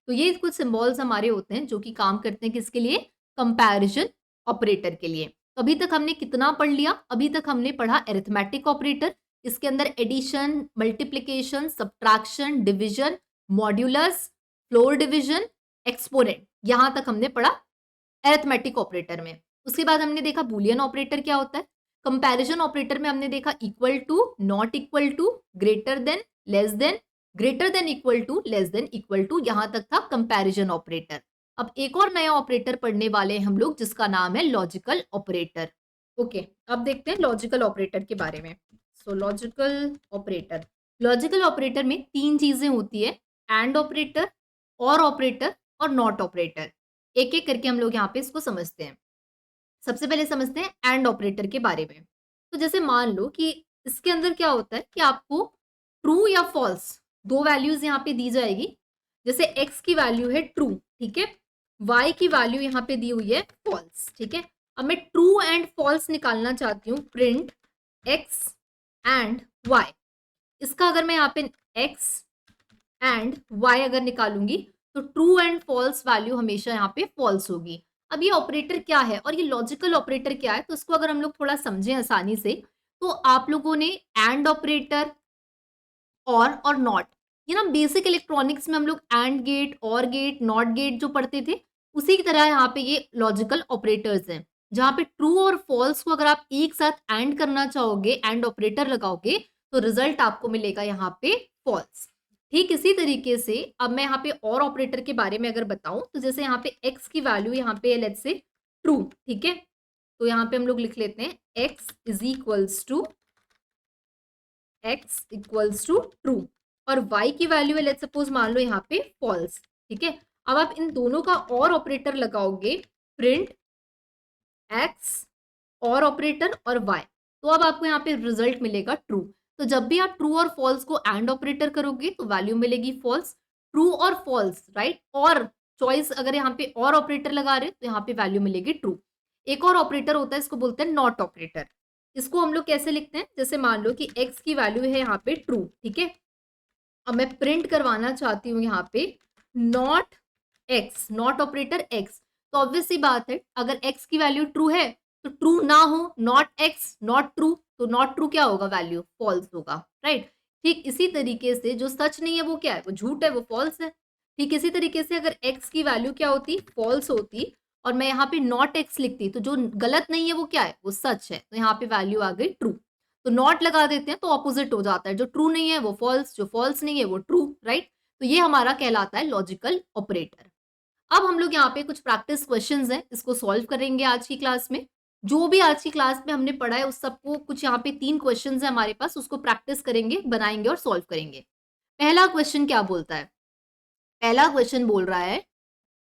तो ये कुछ सिंबल्स हमारे होते हैं जो कि काम करते हैं किसके लिए? कंपैरिजन ऑपरेटर के लिए। तो अभी तक हमने कितना पढ़ लिया? अभी तक हमने पढ़ा अरिथमेटिक ऑपरेटर, इसके अंदर addition, multiplication, subtraction, division, modulus, floor division, exponent, यहां तक हमने पढ़ा अरिथमेटिक ऑपरेटर में। उसके बाद हमने देखा बूलियन ऑपरेटर क्या होता है। कंपैरिजन ऑपरेटर में हमने देखा equal to, not equal to, greater than, less than, greater than equal to, less than equal to, यहां तक था कंपैरिजन ऑपरेटर। अब एक और नया ऑपरेटर पढ़ने वाले हैं हम लोग जिसका नाम है लॉजिकल ऑपरेटर। ओके, अब देखते हैं लॉजिकल ऑपरेटर के बारे में। सो लॉजिकल ऑपरेटर, लॉजिकल ऑपरेटर में तीन चीजें होती है, एंड ऑपरेटर, ऑपरेटर और नॉट ऑपरेटर। एक एक करके हम लोग यहाँ पे इसको समझते हैं। सबसे पहले समझते हैं एंड ऑपरेटर के बारे में। तो जैसे मान लो कि इसके अंदर क्या होता है कि आपको ट्रू या फॉल्स दो वैल्यूज यहाँ पे दी जाएगी। जैसे x की वैल्यू है ट्रू, ठीक है, y की वैल्यू यहाँ पे दी हुई है फॉल्स, ठीक है। अब मैं ट्रू एंड फॉल्स निकालना चाहती हूँ, प्रिंट x एंड y। इसका अगर मैं यहाँ पे x एंड y अगर निकालूंगी तो ट्रू एंड फॉल्स वैल्यू हमेशा यहाँ पे फॉल्स होगी। अब ये ऑपरेटर क्या है और ये लॉजिकल ऑपरेटर क्या है, तो इसको अगर हम लोग थोड़ा समझें आसानी से, तो आप लोगों ने एंड ऑपरेटर और नॉट, ये ना बेसिक इलेक्ट्रॉनिक्स में हम लोग एंड गेट, और गेट, नॉट गेट जो पढ़ते थे, उसी की तरह यहाँ पे ये लॉजिकल ऑपरेटर्स हैं, जहाँ पे ट्रू और फॉल्स को अगर आप एक साथ एंड करना चाहोगे, एंड ऑपरेटर लगाओगे, तो रिजल्ट आपको मिलेगा यहाँ पे फॉल्स। ठीक इसी तरीके से अब मैं यहाँ पे और ऑपरेटर के बारे में अगर बताऊं, तो जैसे यहाँ पे x की वैल्यू यहाँ पे लेट्स से ट्रू, ठीक है, तो यहाँ पे हम लोग लिख लेते हैं x is equals to true, और y की वैल्यू है लेट्स सपोज मान लो यहाँ पे फॉल्स, ठीक है। अब आप इन दोनों का और ऑपरेटर लगाओगे, प्रिंट x और ऑपरेटर और y, तो अब आपको यहाँ पे रिजल्ट मिलेगा ट्रू। तो जब भी आप ट्रू और फॉल्स को एंड ऑपरेटर करोगे तो वैल्यू मिलेगी फॉल्स, ट्रू और फॉल्स, राइट, और चॉइस अगर यहाँ पे और ऑपरेटर लगा रहे तो यहाँ पे वैल्यू मिलेगी ट्रू। एक और ऑपरेटर होता है, इसको बोलते हैं नॉट ऑपरेटर। इसको हम लोग कैसे लिखते हैं, जैसे मान लो कि x की वैल्यू है यहाँ पे ट्रू, ठीक है, अब मैं प्रिंट करवाना चाहती हूँ यहाँ पे not x, not operator x, तो ऑब्वियस सी बात है अगर x की वैल्यू ट्रू है तो ट्रू ना हो, नॉट x नॉट ट्रू, तो नॉट ट्रू क्या होगा, वैल्यू फॉल्स होगा, राइट। ठीक इसी तरीके से जो सच नहीं है वो क्या है, वो झूठ है, वो फॉल्स है। ठीक इसी तरीके से अगर x की वैल्यू क्या होती, फॉल्स होती, और मैं यहाँ पे नॉट x लिखती, तो जो गलत नहीं है वो क्या है, वो सच है, तो यहाँ पे वैल्यू आ गई ट्रू। तो नॉट लगा देते हैं तो ऑपोजिट हो जाता है, जो ट्रू नहीं है वो फॉल्स, जो फॉल्स नहीं है वो ट्रू, राइट। तो ये हमारा कहलाता है लॉजिकल ऑपरेटर। अब हम लोग यहाँ पे कुछ प्रैक्टिस क्वेश्चंस हैं, इसको सॉल्व करेंगे आज की क्लास में। जो भी आज की क्लास में हमने पढ़ा है उस सबको, कुछ यहाँ पे 3 क्वेश्चंस है हमारे पास, उसको प्रैक्टिस करेंगे, बनाएंगे और सॉल्व करेंगे। पहला क्वेश्चन क्या बोलता है, पहला क्वेश्चन बोल रहा है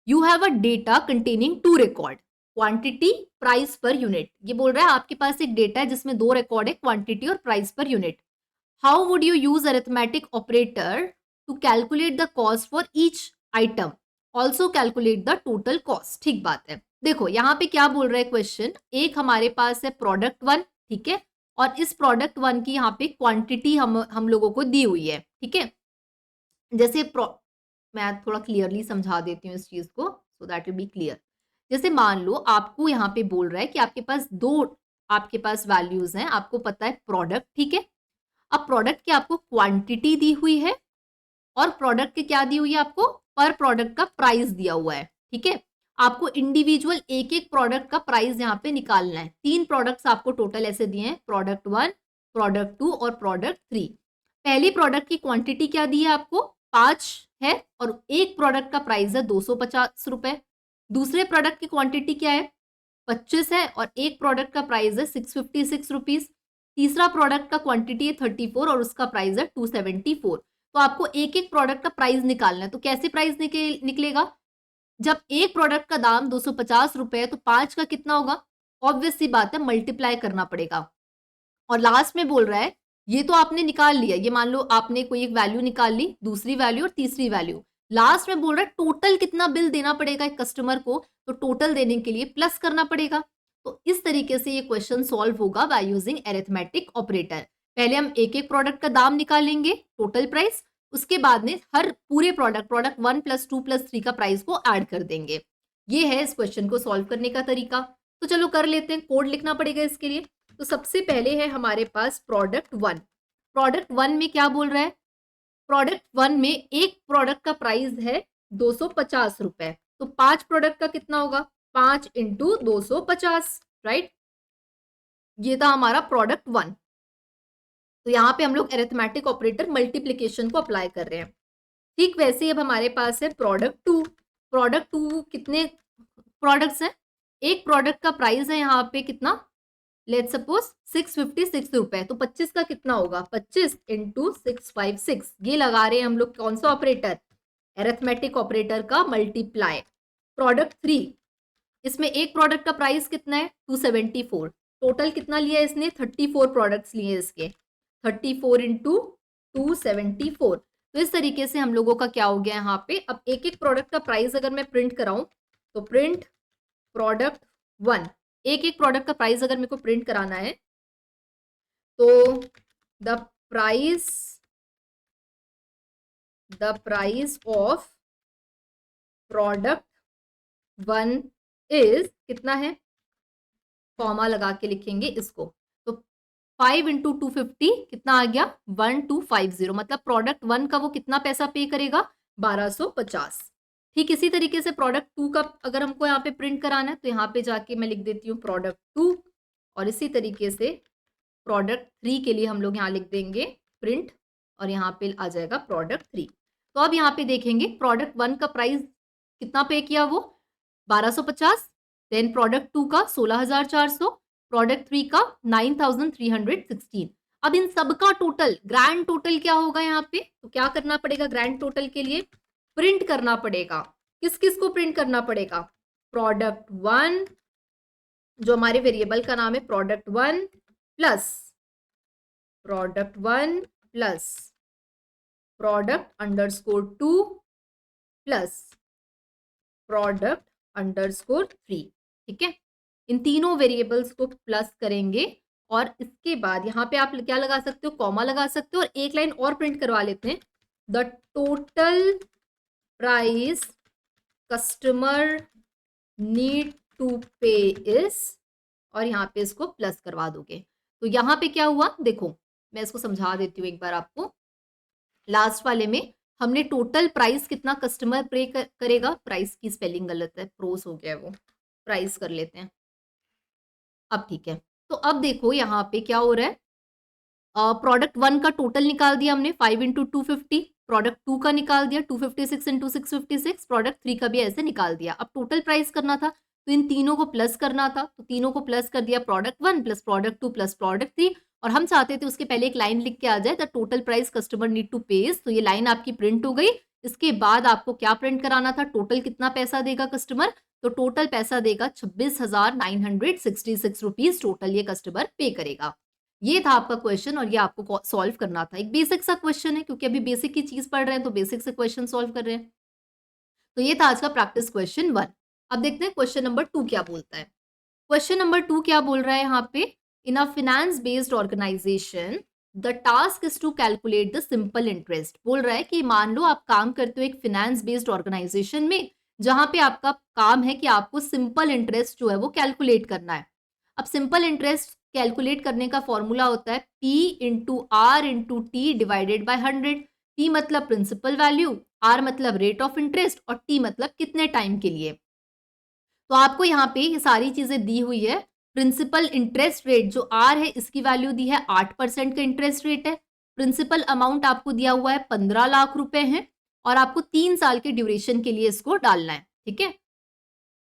you have a data containing 2 record, quantity, price per unit. ये बोल रहा है आपके पास एक डेटा है जिसमें 2 रिकॉर्ड है, क्वांटिटी और price per unit. How would you use arithmetic operator to calculate the cost for each item, also calculate the total cost. ठीक बात है, देखो यहाँ पे क्या बोल रहा है क्वेश्चन, एक हमारे पास है प्रोडक्ट 1, ठीक है, और इस प्रोडक्ट 1 की यहाँ पे क्वांटिटी हम लोगों को दी हुई है, ठीक है। जैसे मैं थोड़ा क्लियरली समझा देती हूँ इस चीज को, so that will be clear. जैसे मान लो आपको यहाँ पे बोल रहा है कि आपके पास 2 आपके पास वैल्यूज हैं, आपको पता है प्रोडक्ट, ठीक है। अब प्रोडक्ट की आपको क्वांटिटी दी हुई है और प्रोडक्ट की क्या दी हुई है, आपको पर प्रोडक्ट का प्राइस दिया हुआ है, ठीक है। आपको इंडिविजुअल एक एक प्रोडक्ट का प्राइस यहाँ पे निकालना है। 3 प्रोडक्ट्स आपको टोटल ऐसे दिए हैं, प्रोडक्ट 1, प्रोडक्ट 2 और प्रोडक्ट 3। पहली प्रोडक्ट की क्वांटिटी क्या दी है आपको, 5 है, और एक प्रोडक्ट का प्राइस है 250 रुपए। दूसरे प्रोडक्ट की क्वांटिटी क्या है, 25 है, और एक प्रोडक्ट का प्राइस है 656 रुपीज। तीसरा प्रोडक्ट का क्वांटिटी है 34 और उसका प्राइस है 274। तो आपको एक एक प्रोडक्ट का प्राइस निकालना है। तो कैसे प्राइस निकलेगा, जब एक प्रोडक्ट का दाम 250 रुपए है तो 5 का कितना होगा, ऑब्वियस सी बात है मल्टीप्लाई करना पड़ेगा। और लास्ट में बोल रहा है ये तो आपने निकाल लिया, ये मान लो आपने कोई एक वैल्यू निकाल ली, दूसरी वैल्यू और तीसरी वैल्यू, लास्ट में बोल रहा है टोटल कितना बिल देना पड़ेगा एक कस्टमर को, तो टोटल देने के लिए प्लस करना पड़ेगा। तो इस तरीके से ये क्वेश्चन सॉल्व होगा बाय यूजिंग अरिथमेटिक ऑपरेटर। पहले हम एक एक प्रोडक्ट का दाम निकालेंगे, टोटल प्राइस, उसके बाद में हर पूरे प्रोडक्ट 1 + 2 + 3 का प्राइस को ऐड कर देंगे। ये है इस क्वेश्चन को सॉल्व करने का तरीका। तो चलो कर लेते हैं, कोड लिखना पड़ेगा इसके लिए। तो सबसे पहले है हमारे पास प्रोडक्ट 1, प्रोडक्ट 1 में क्या बोल रहा है, प्रोडक्ट 1 में एक प्रोडक्ट का प्राइस है 250 रुपए, तो 5 प्रोडक्ट का कितना होगा, 5 इंटू 250, राइट। ये था हमारा प्रोडक्ट 1। तो यहाँ पे हम लोग अरिथमेटिक ऑपरेटर मल्टीप्लीकेशन को अप्लाई कर रहे हैं। ठीक वैसे ही अब हमारे पास है प्रोडक्ट 2। प्रोडक्ट 2 कितने प्रोडक्ट्स हैं, एक प्रोडक्ट का प्राइस है यहाँ पे कितना, लेट्स सपोज 656 रुपए, तो 25 का कितना होगा, 25 इंटू 656, ये लगा रहे हैं हम लोग कौन सा ऑपरेटर, अरिथमेटिक ऑपरेटर का मल्टीप्लाई। प्रोडक्ट 3, इसमें एक प्रोडक्ट का प्राइस कितना है 274, टोटल कितना लिया है इसने 34 प्रोडक्ट्स लिए इसके, 34 इंटू 274। तो इस तरीके से हम लोगों का क्या हो गया यहाँ पे, अब एक एक प्रोडक्ट का प्राइस अगर मैं प्रिंट कराऊं तो प्रिंट प्रोडक्ट 1, एक एक प्रोडक्ट का प्राइस अगर मेरे को प्रिंट कराना है तो the price of product 1 is कितना है, कॉमा लगा के लिखेंगे इसको, तो 5 इंटू 250 कितना आ गया 1250, मतलब प्रोडक्ट 1 का वो कितना पैसा पे करेगा 1250। ठीक इसी तरीके से प्रोडक्ट 2 का अगर हमको यहाँ पे प्रिंट कराना है तो यहाँ पे जाके मैं लिख देती हूँ प्रोडक्ट 2, और इसी तरीके से प्रोडक्ट 3 के लिए हम लोग यहाँ लिख देंगे प्रिंट, और यहाँ पे आ जाएगा प्रोडक्ट 3। तो अब यहाँ पे देखेंगे प्रोडक्ट 1 का प्राइस कितना पे किया वो 1250, देन प्रोडक्ट 2 का 16,400, प्रोडक्ट 3 का 9,316। अब इन सब का टोटल ग्रैंड टोटल क्या होगा यहाँ पे, तो क्या करना पड़ेगा ग्रैंड टोटल के लिए, प्रिंट करना पड़ेगा। किस किस को प्रिंट करना पड़ेगा, प्रोडक्ट 1 जो हमारे वेरिएबल का नाम है product 1 plus product underscore 2 plus product underscore 3, ठीक है। इन तीनों वेरिएबल्स को प्लस करेंगे और इसके बाद यहाँ पे आप क्या लगा सकते हो, कॉमा लगा सकते हो, और एक लाइन और प्रिंट करवा लेते हैं, the total price customer need to pay is, और यहाँ पे इसको प्लस करवा दोगे। तो यहाँ पे क्या हुआ देखो, मैं इसको समझा देती हूँ एक बार आपको। लास्ट वाले में हमने टोटल प्राइस कितना कस्टमर पे करेगा, प्राइस की स्पेलिंग गलत है, प्रोस हो गया है वो, प्राइस कर लेते हैं अब, ठीक है। तो अब देखो यहाँ पे क्या हो रहा है, प्रोडक्ट 1 का टोटल निकाल दिया हमने 5 इंटू 250, प्रोडक्ट 2 का निकाल दिया 256 इंटू 656, प्रोडक्ट 3 का भी ऐसे निकाल दिया। अब टोटल प्राइस करना था तो इन तीनों को प्लस करना था, तो तीनों को प्लस कर दिया, product 1 plus product 2 plus product 3, और हम चाहते थे उसके पहले एक लाइन लिख के आ जाए, the total price customer need to pay is, तो ये लाइन आपकी प्रिंट हो गई। इसके बाद आपको क्या प्रिंट कराना था, टोटल कितना पैसा देगा कस्टमर, तो टोटल पैसा देगा 26,966 रुपीज, टोटल ये कस्टमर पे करेगा। ये था आपका क्वेश्चन और ये आपको सॉल्व करना था। एक बेसिक सा क्वेश्चन है क्योंकि अभी बेसिक की चीज पढ़ रहे हैं तो बेसिक से क्वेश्चन सॉल्व कर रहे हैं। तो ये था आज का प्रैक्टिस क्वेश्चन 1। अब देखते हैं क्वेश्चन नंबर 2 क्या बोलता है। क्वेश्चन नंबर 2 क्या बोल रहा है यहाँ पे, in a finance based organisation the task is to calculate the simple interest. बोल रहा है कि मान लो आप काम करते हो एक फाइनेंस बेस्ड ऑर्गेनाइजेशन में, जहां पे आपका काम है कि आपको सिंपल इंटरेस्ट जो है वो कैलकुलेट करना है। अब सिंपल इंटरेस्ट कैलकुलेट करने का फॉर्मूला होता है P into R into T divided by 100। P मतलब प्रिंसिपल वैल्यू, R मतलब रेट ऑफ इंटरेस्ट, और T मतलब कितने टाइम के लिए। तो आपको यहाँ पे ये सारी चीजें दी हुई है। प्रिंसिपल इंटरेस्ट रेट जो R है इसकी वैल्यू दी है 8% का इंटरेस्ट रेट है। प्रिंसिपल अमाउंट आपको दिया हुआ है 15 लाख रुपए है, और आपको 3 साल के ड्यूरेशन के लिए इसको डालना है, ठीक है।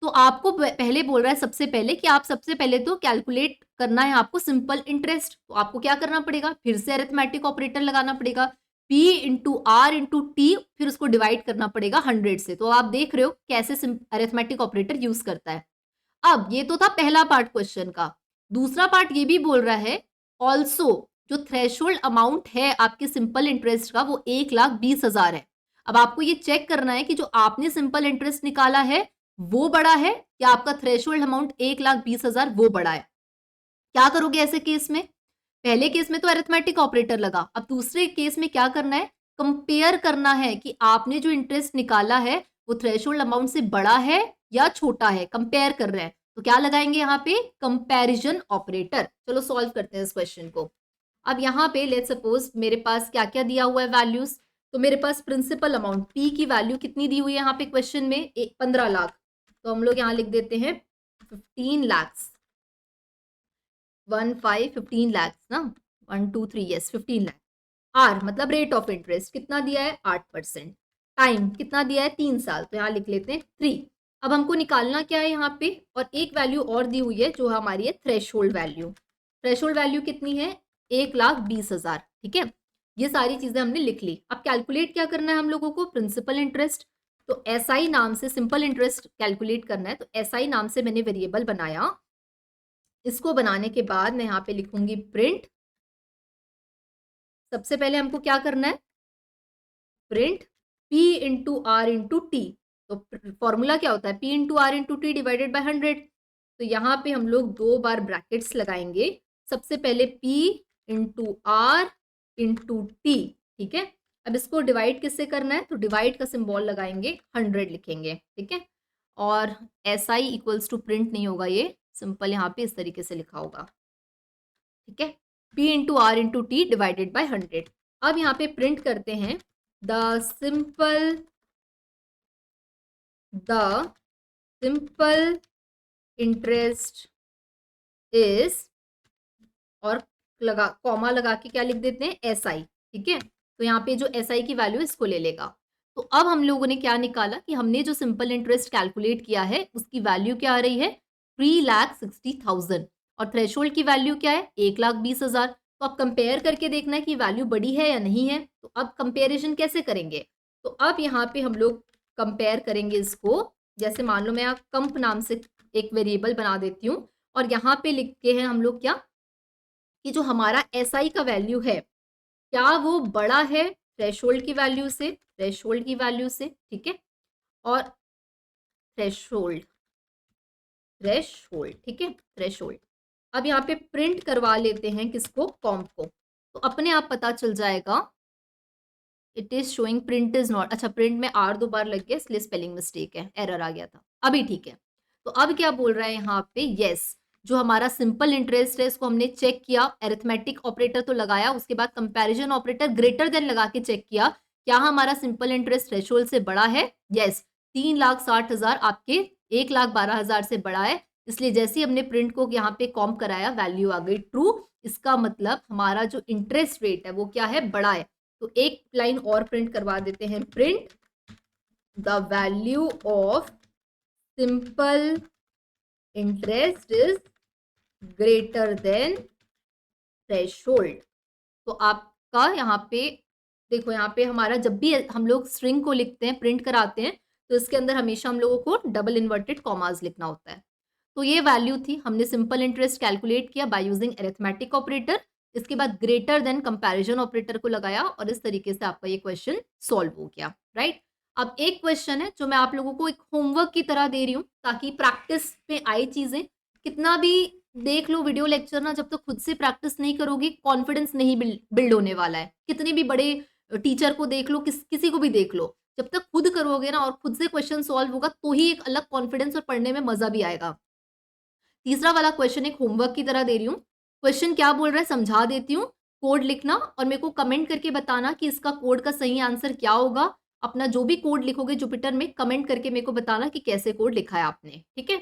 तो आपको पहले बोल रहा है सबसे पहले कि आप सबसे पहले तो कैलकुलेट करना है आपको सिंपल इंटरेस्ट। तो आपको क्या करना पड़ेगा, फिर से अरिथमेटिक ऑपरेटर लगाना पड़ेगा, P into R into T, फिर उसको डिवाइड करना पड़ेगा 100 से। तो आप देख रहे हो कैसे अरिथमेटिक ऑपरेटर यूज करता है। अब ये तो था पहला पार्ट क्वेश्चन का। दूसरा पार्ट ये भी बोल रहा है ऑल्सो जो थ्रेशोल्ड अमाउंट है आपके सिंपल इंटरेस्ट का वो 1,20,000 है। अब आपको ये चेक करना है कि जो आपने सिंपल इंटरेस्ट निकाला है वो बड़ा है या आपका थ्रेशोल्ड अमाउंट 1,20,000 वो बड़ा है। क्या करोगे ऐसे केस में, पहले केस में तो अरिथमेटिक ऑपरेटर लगा, अब दूसरे केस में क्या करना है, कंपेयर करना है कि आपने जो इंटरेस्ट निकाला है वो थ्रेशोल्ड अमाउंट से बड़ा है या छोटा है, कंपेयर कर रहे हैं। तो क्या लगाएंगे यहाँ पे, कंपैरिजन ऑपरेटर। चलो सॉल्व करते हैं इस क्वेश्चन को। अब यहाँ पे लेट्स सपोज मेरे पास क्या क्या दिया हुआ है वैल्यूज, तो मेरे पास प्रिंसिपल अमाउंट पी की वैल्यू कितनी दी हुई है यहाँ पे क्वेश्चन में 15 लाख, तो हम लोग यहाँ लिख देते हैं 15 लैक्स, 15 लैक्स ना, 1 2 3 यस 15 लैक्स। आर मतलब रेट ऑफ इंटरेस्ट कितना दिया है 8%, टाइम कितना दिया है 3 साल, तो यहाँ लिख लेते हैं 3। अब हमको निकालना क्या है यहाँ पे, और एक वैल्यू और दी हुई है जो हमारी है थ्रेशोल्ड वैल्यू। थ्रेशोल्ड वैल्यू कितनी है 1,20,000, ठीक है। ये सारी चीजें हमने लिख ली। अब कैलकुलेट क्या करना है हम लोगों को, प्रिंसिपल इंटरेस्ट। तो एसआई नाम से सिंपल इंटरेस्ट कैलकुलेट करना है, तो एसआई नाम से मैंने वेरिएबल बनाया। इसको बनाने के बाद मैं यहाँ पे लिखूंगी प्रिंट। सबसे पहले हमको क्या करना है, print P into R into T. तो फॉर्मूला क्या होता है P into R into T divided by 100। तो यहाँ पे हम लोग 2 बार ब्रैकेट्स लगाएंगे। सबसे पहले P into R into T, ठीक है। अब इसको डिवाइड किससे करना है, तो डिवाइड का सिंबल लगाएंगे, 100 लिखेंगे, ठीक है। और S I equals to print नहीं होगा, ये सिंपल यहाँ पे इस तरीके से लिखा होगा, ठीक है। P into R into T divided by 100। अब यहाँ पे प्रिंट करते हैं द सिंपल इंटरेस्ट इज, और लगा कॉमा लगा के क्या लिख देते हैं एस आई, ठीक है। तो यहाँ पे जो एस आई की वैल्यू इसको ले लेगा। तो अब हम लोगों ने क्या निकाला कि हमने जो सिंपल इंटरेस्ट कैलकुलेट किया है उसकी वैल्यू क्या आ रही है 3,60,000, और थ्रेशोल्ड की वैल्यू क्या है 1,20,000। तो अब कंपेयर करके देखना है कि वैल्यू बड़ी है या नहीं है। तो अब कंपेरिजन कैसे करेंगे, तो अब यहाँ पे हम लोग कंपेयर करेंगे इसको। जैसे मान लो मैं यहाँ कंप नाम से एक वेरिएबल बना देती हूँ, और यहाँ पे लिखते हैं हम लोग क्या, कि जो हमारा एसआई का वैल्यू है क्या वो बड़ा है थ्रेशोल्ड की वैल्यू से, थ्रेशोल्ड की वैल्यू से, ठीक है। और थ्रेशोल्ड, थ्रेशोल्ड, ठीक है, थ्रेशोल्ड। अब यहाँ पे प्रिंट करवा लेते हैं किसको, कॉम्प को, तो अपने आप पता चल जाएगा। It is showing print is not, अच्छा प्रिंट में आर 2 बार लग गया इसलिए स्पेलिंग मिस्टेक है, एरर आ गया था, अभी ठीक है। तो अब क्या बोल रहा है यहाँ पे, यस जो हमारा सिंपल इंटरेस्ट है इसको हमने चेक किया, अरिथमेटिक ऑपरेटर तो लगाया, उसके बाद कंपैरिजन ऑपरेटर ग्रेटर देन लगा के चेक किया क्या हमारा सिंपल इंटरेस्ट थ्रेशोल्ड से बड़ा है, यस 3,60,000 आपके 1,12,000 से बड़ा है। इसलिए जैसे ही हमने प्रिंट को यहाँ पे कॉम्प कराया वैल्यू आ गई ट्रू। इसका मतलब हमारा जो इंटरेस्ट रेट है वो क्या है, बड़ा है। तो एक लाइन और प्रिंट करवा देते हैं, print the value of simple interest is greater then threshold. तो आपका यहाँ पे देखो, यहाँ पे हमारा जब भी हम लोग स्ट्रिंग को लिखते हैं प्रिंट कराते हैं तो इसके अंदर हमेशा हम लोगों को डबल इन्वर्टेड कॉमास लिखना होता है। तो ये वैल्यू थी, हमने सिंपल इंटरेस्ट कैलकुलेट किया बाय यूजिंग अरिथमेटिक ऑपरेटर। इसके बाद ग्रेटर देन कंपैरिजन ऑपरेटर को लगाया, और इस तरीके से आपका ये क्वेश्चन सॉल्व हो गया, राइट। अब एक क्वेश्चन है जो मैं आप लोगों को एक होमवर्क की तरह दे रही हूँ ताकि प्रैक्टिस में आई चीजें। कितना भी देख लो वीडियो लेक्चर ना, जब तक खुद से प्रैक्टिस नहीं करोगे कॉन्फिडेंस नहीं बिल्ड होने वाला है। कितने भी बड़े टीचर को देख लो, किसी को भी देख लो, जब तक खुद करोगे ना और खुद से क्वेश्चन सॉल्व होगा तो ही एक अलग कॉन्फिडेंस और पढ़ने में मजा भी आएगा। तीसरा वाला क्वेश्चन एक होमवर्क की तरह दे रही हूँ। क्वेश्चन क्या बोल रहा है समझा देती हूँ, कोड लिखना और मेरे को कमेंट करके बताना कि इसका कोड का सही आंसर क्या होगा। अपना जो भी कोड लिखोगे जुपिटर में कमेंट करके मेरे को बताना कि कैसे कोड लिखा है आपने, ठीक है।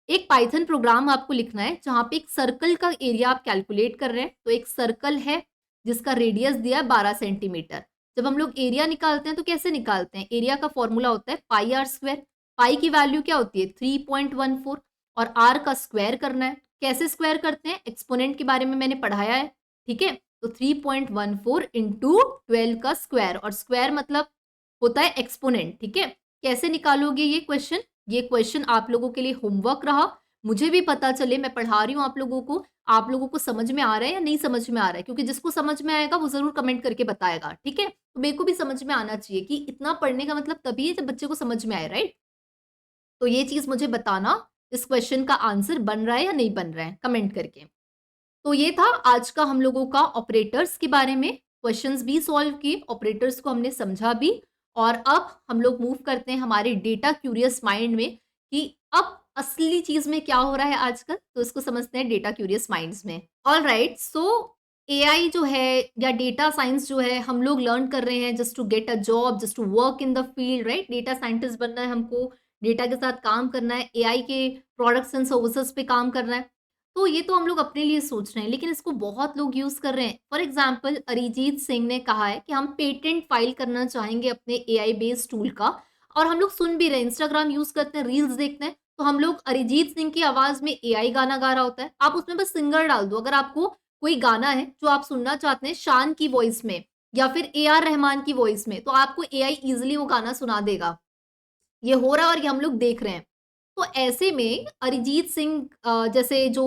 एक पाइथन प्रोग्राम आपको लिखना है जहां पे एक सर्कल का एरिया आप कैलकुलेट कर रहे हैं। तो एक सर्कल है जिसका रेडियस दिया है 12 सेंटीमीटर। जब हम लोग एरिया निकालते हैं तो कैसे निकालते हैं, एरिया का फॉर्मूला होता है पाई आर स्क्वायर। पाई की वैल्यू क्या होती है 3.14, और आर का स्क्वायर करना है। कैसे स्क्वायर करते हैं, एक्सपोनेंट के बारे में मैंने पढ़ाया है, ठीक है। तो 3.14 इंटू 12 का स्क्वायर, और स्क्वायर मतलब होता है एक्सपोनेंट, ठीक है। कैसे निकालोगे ये क्वेश्चन, ये क्वेश्चन आप लोगों के लिए होमवर्क रहा। मुझे भी पता चले मैं पढ़ा रही हूँ आप लोगों को, आप लोगों को समझ में आ रहा है या नहीं समझ में आ रहा है, क्योंकि जिसको समझ में आएगा वो जरूर कमेंट करके बताएगा, ठीक है। तो मेरे को भी समझ में आना चाहिए कि इतना पढ़ने का मतलब तभी है जब बच्चे को समझ में आए, राइट। तो ये चीज मुझे बताना इस क्वेश्चन का आंसर बन रहा है या नहीं बन रहा है कमेंट करके। तो ये था आज का हम लोगों का ऑपरेटर्स के बारे में, क्वेश्चंस भी सॉल्व किए, ऑपरेटर्स को हमने समझा भी। और अब हम लोग मूव करते हैं हमारे डेटा क्यूरियस माइंड में कि अब असली चीज में क्या हो रहा है आजकल, तो इसको समझते हैं डेटा क्यूरियस माइंड्स में। ऑल राइट, सो एआई जो है या डेटा साइंस जो है हम लोग लर्न कर रहे हैं just to get a job, just to work in the field, right? Data scientist बनना है हमको, डेटा के साथ काम करना है, एआई के प्रोडक्ट्स एंड सर्विसेज पे काम करना है। तो ये तो हम लोग अपने लिए सोच रहे हैं, लेकिन इसको बहुत लोग यूज़ कर रहे हैं। फॉर एग्ज़ाम्पल अरिजीत सिंह ने कहा है कि हम पेटेंट फाइल करना चाहेंगे अपने एआई बेस्ड टूल का, और हम लोग सुन भी रहे हैं, इंस्टाग्राम यूज़ करते हैं, रील्स देखते हैं, तो हम लोग अरिजीत सिंह की आवाज़ में एआई गाना गा रहा होता है। आप उसमें बस सिंगर डाल दो, अगर आपको कोई गाना है जो आप सुनना चाहते हैं शान की वॉइस में या फिर ए आर रहमान की वॉइस में, तो आपको एआई ईज़िली वो गाना सुना देगा। ये हो रहा है और ये हम लोग देख रहे हैं। तो ऐसे में अरिजीत सिंह जैसे जो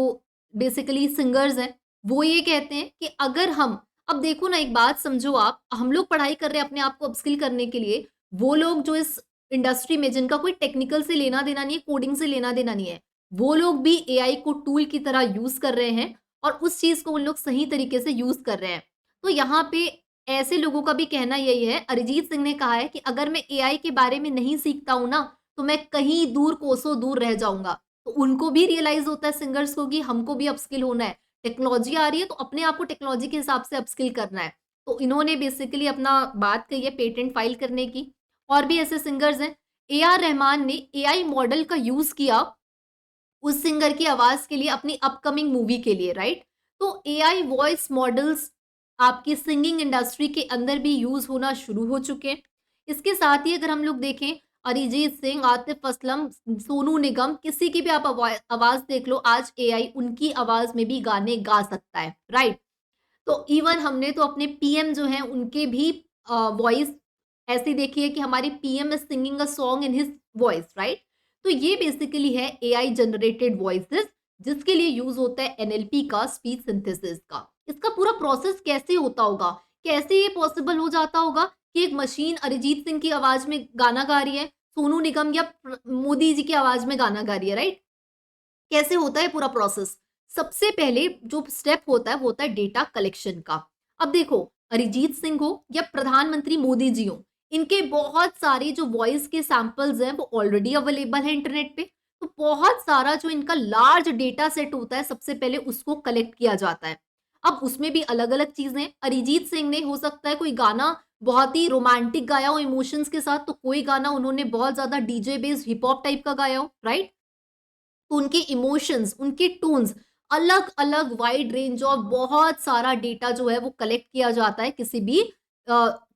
बेसिकली सिंगर्स हैं, वो ये कहते हैं कि अगर हम अब देखो ना, एक बात समझो आप, हम लोग पढ़ाई कर रहे हैं अपने आप को अपस्किल करने के लिए, वो लोग जो इस इंडस्ट्री में जिनका कोई टेक्निकल से लेना-देना नहीं है, कोडिंग से लेना-देना नहीं है, वो लोग भी एआई को टूल की तरह यूज़ कर रहे हैं और उस चीज़ को उन लोग सही तरीके से यूज़ कर रहे हैं। तो यहाँ पे ऐसे लोगों का भी कहना यही है, अरिजीत सिंह ने कहा है कि अगर मैं एआई के बारे में नहीं सीखता हूँ ना, तो मैं कहीं दूर कोसों दूर रह जाऊँगा। तो उनको भी रियलाइज़ होता है सिंगर्स को कि हमको भी अपस्किल होना है। टेक्नोलॉजी आ रही है तो अपने आप को टेक्नोलॉजी के हिसाब से अपस्किल करना है। तो इन्होंने बेसिकली अपना बात कही है पेटेंट फाइल करने की। और भी ऐसे सिंगर्स हैं, ए आर रहमान ने एआई मॉडल का यूज़ किया उस सिंगर की आवाज़ के लिए अपनी अपकमिंग मूवी के लिए, राइट? तो एआई वॉइस मॉडल्स आपकी सिंगिंग इंडस्ट्री के अंदर भी यूज़ होना शुरू हो चुके हैं। इसके साथ ही अगर हम लोग देखें, अरिजीत सिंह, आतिफ असलम, सोनू निगम, किसी की भी आप आवाज़ देख लो, आज एआई उनकी आवाज़ में भी गाने गा सकता है, राइट? तो इवन हमने तो अपने पीएम जो हैं उनके भी वॉइस ऐसी देखी है कि हमारी PM is singing a song in his voice, right? तो ये बेसिकली है एआई जनरेटेड वॉइसेज़, जिसके लिए यूज़ होता है एनएलपी का, स्पीच सिंथेसिस का। इसका पूरा प्रोसेस कैसे होता होगा? कैसे ये पॉसिबल हो जाता होगा कि एक मशीन अरिजीत सिंह की आवाज़ में गाना गा रही है, सोनू निगम या मोदी जी की आवाज़ में गाना गा रही है, राइट? कैसे होता है पूरा प्रोसेस? सबसे पहले जो स्टेप होता है वो होता है डेटा कलेक्शन का। अब देखो, अरिजीत सिंह हो या प्रधानमंत्री मोदी जी हो, इनके बहुत सारे जो वॉइस के सैंपल्स हैं वो ऑलरेडी अवेलेबल है इंटरनेट पे। तो बहुत सारा जो इनका लार्ज डेटा सेट होता है, सबसे पहले उसको कलेक्ट किया जाता है। अब उसमें भी अलग-अलग चीज़ें, अरिजीत सिंह ने हो सकता है कोई गाना बहुत ही रोमांटिक गाया हो इमोशंस के साथ, तो कोई गाना उन्होंने बहुत ज़्यादा DJ based hip hop type का गाया हो, राइट? तो उनके इमोशंस, उनके टोन्स, अलग-अलग वाइड रेंज ऑफ बहुत सारा डेटा जो है वो कलेक्ट किया जाता है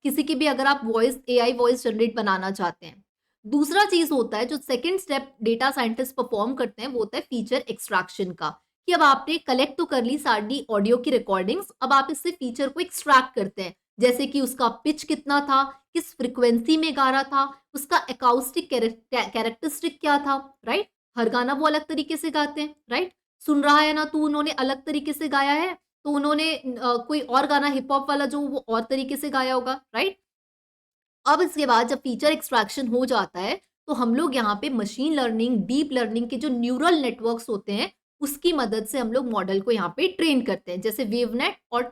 किसी की भी अगर आप वॉइस एआई वॉइस जनरेट बनाना चाहते हैं। दूसरा चीज़ होता है जो second step data scientist perform करते हैं, वो होता है फीचर एक्सट्रैक्शन का, कि अब आपने कलेक्ट तो कर ली सारी ऑडियो की रिकॉर्डिंग्स, अब आप इससे फीचर को एक्सट्रैक्ट करते हैं। जैसे कि उसका पिच कितना था, किस फ्रीक्वेंसी में गा रहा था, उसका एकॉस्टिक कैरेक्टरिस्टिक क्या था, राइट? हर गाना वो अलग तरीके से गाते हैं, राइट? सुन रहा है ना तू उन्होंने अलग तरीके से गाया है, तो उन्होंने कोई और गाना हिप हॉप वाला जो वो और तरीके से गाया होगा, राइट? अब इसके बाद जब फीचर एक्सट्रैक्शन हो जाता है, तो हम लोग यहाँ पे मशीन लर्निंग, डीप लर्निंग के जो न्यूरल नेटवर्क्स होते हैं, उसकी मदद से हम लोग मॉडल को यहाँ पे ट्रेन करते हैं, जैसे वेवनेट और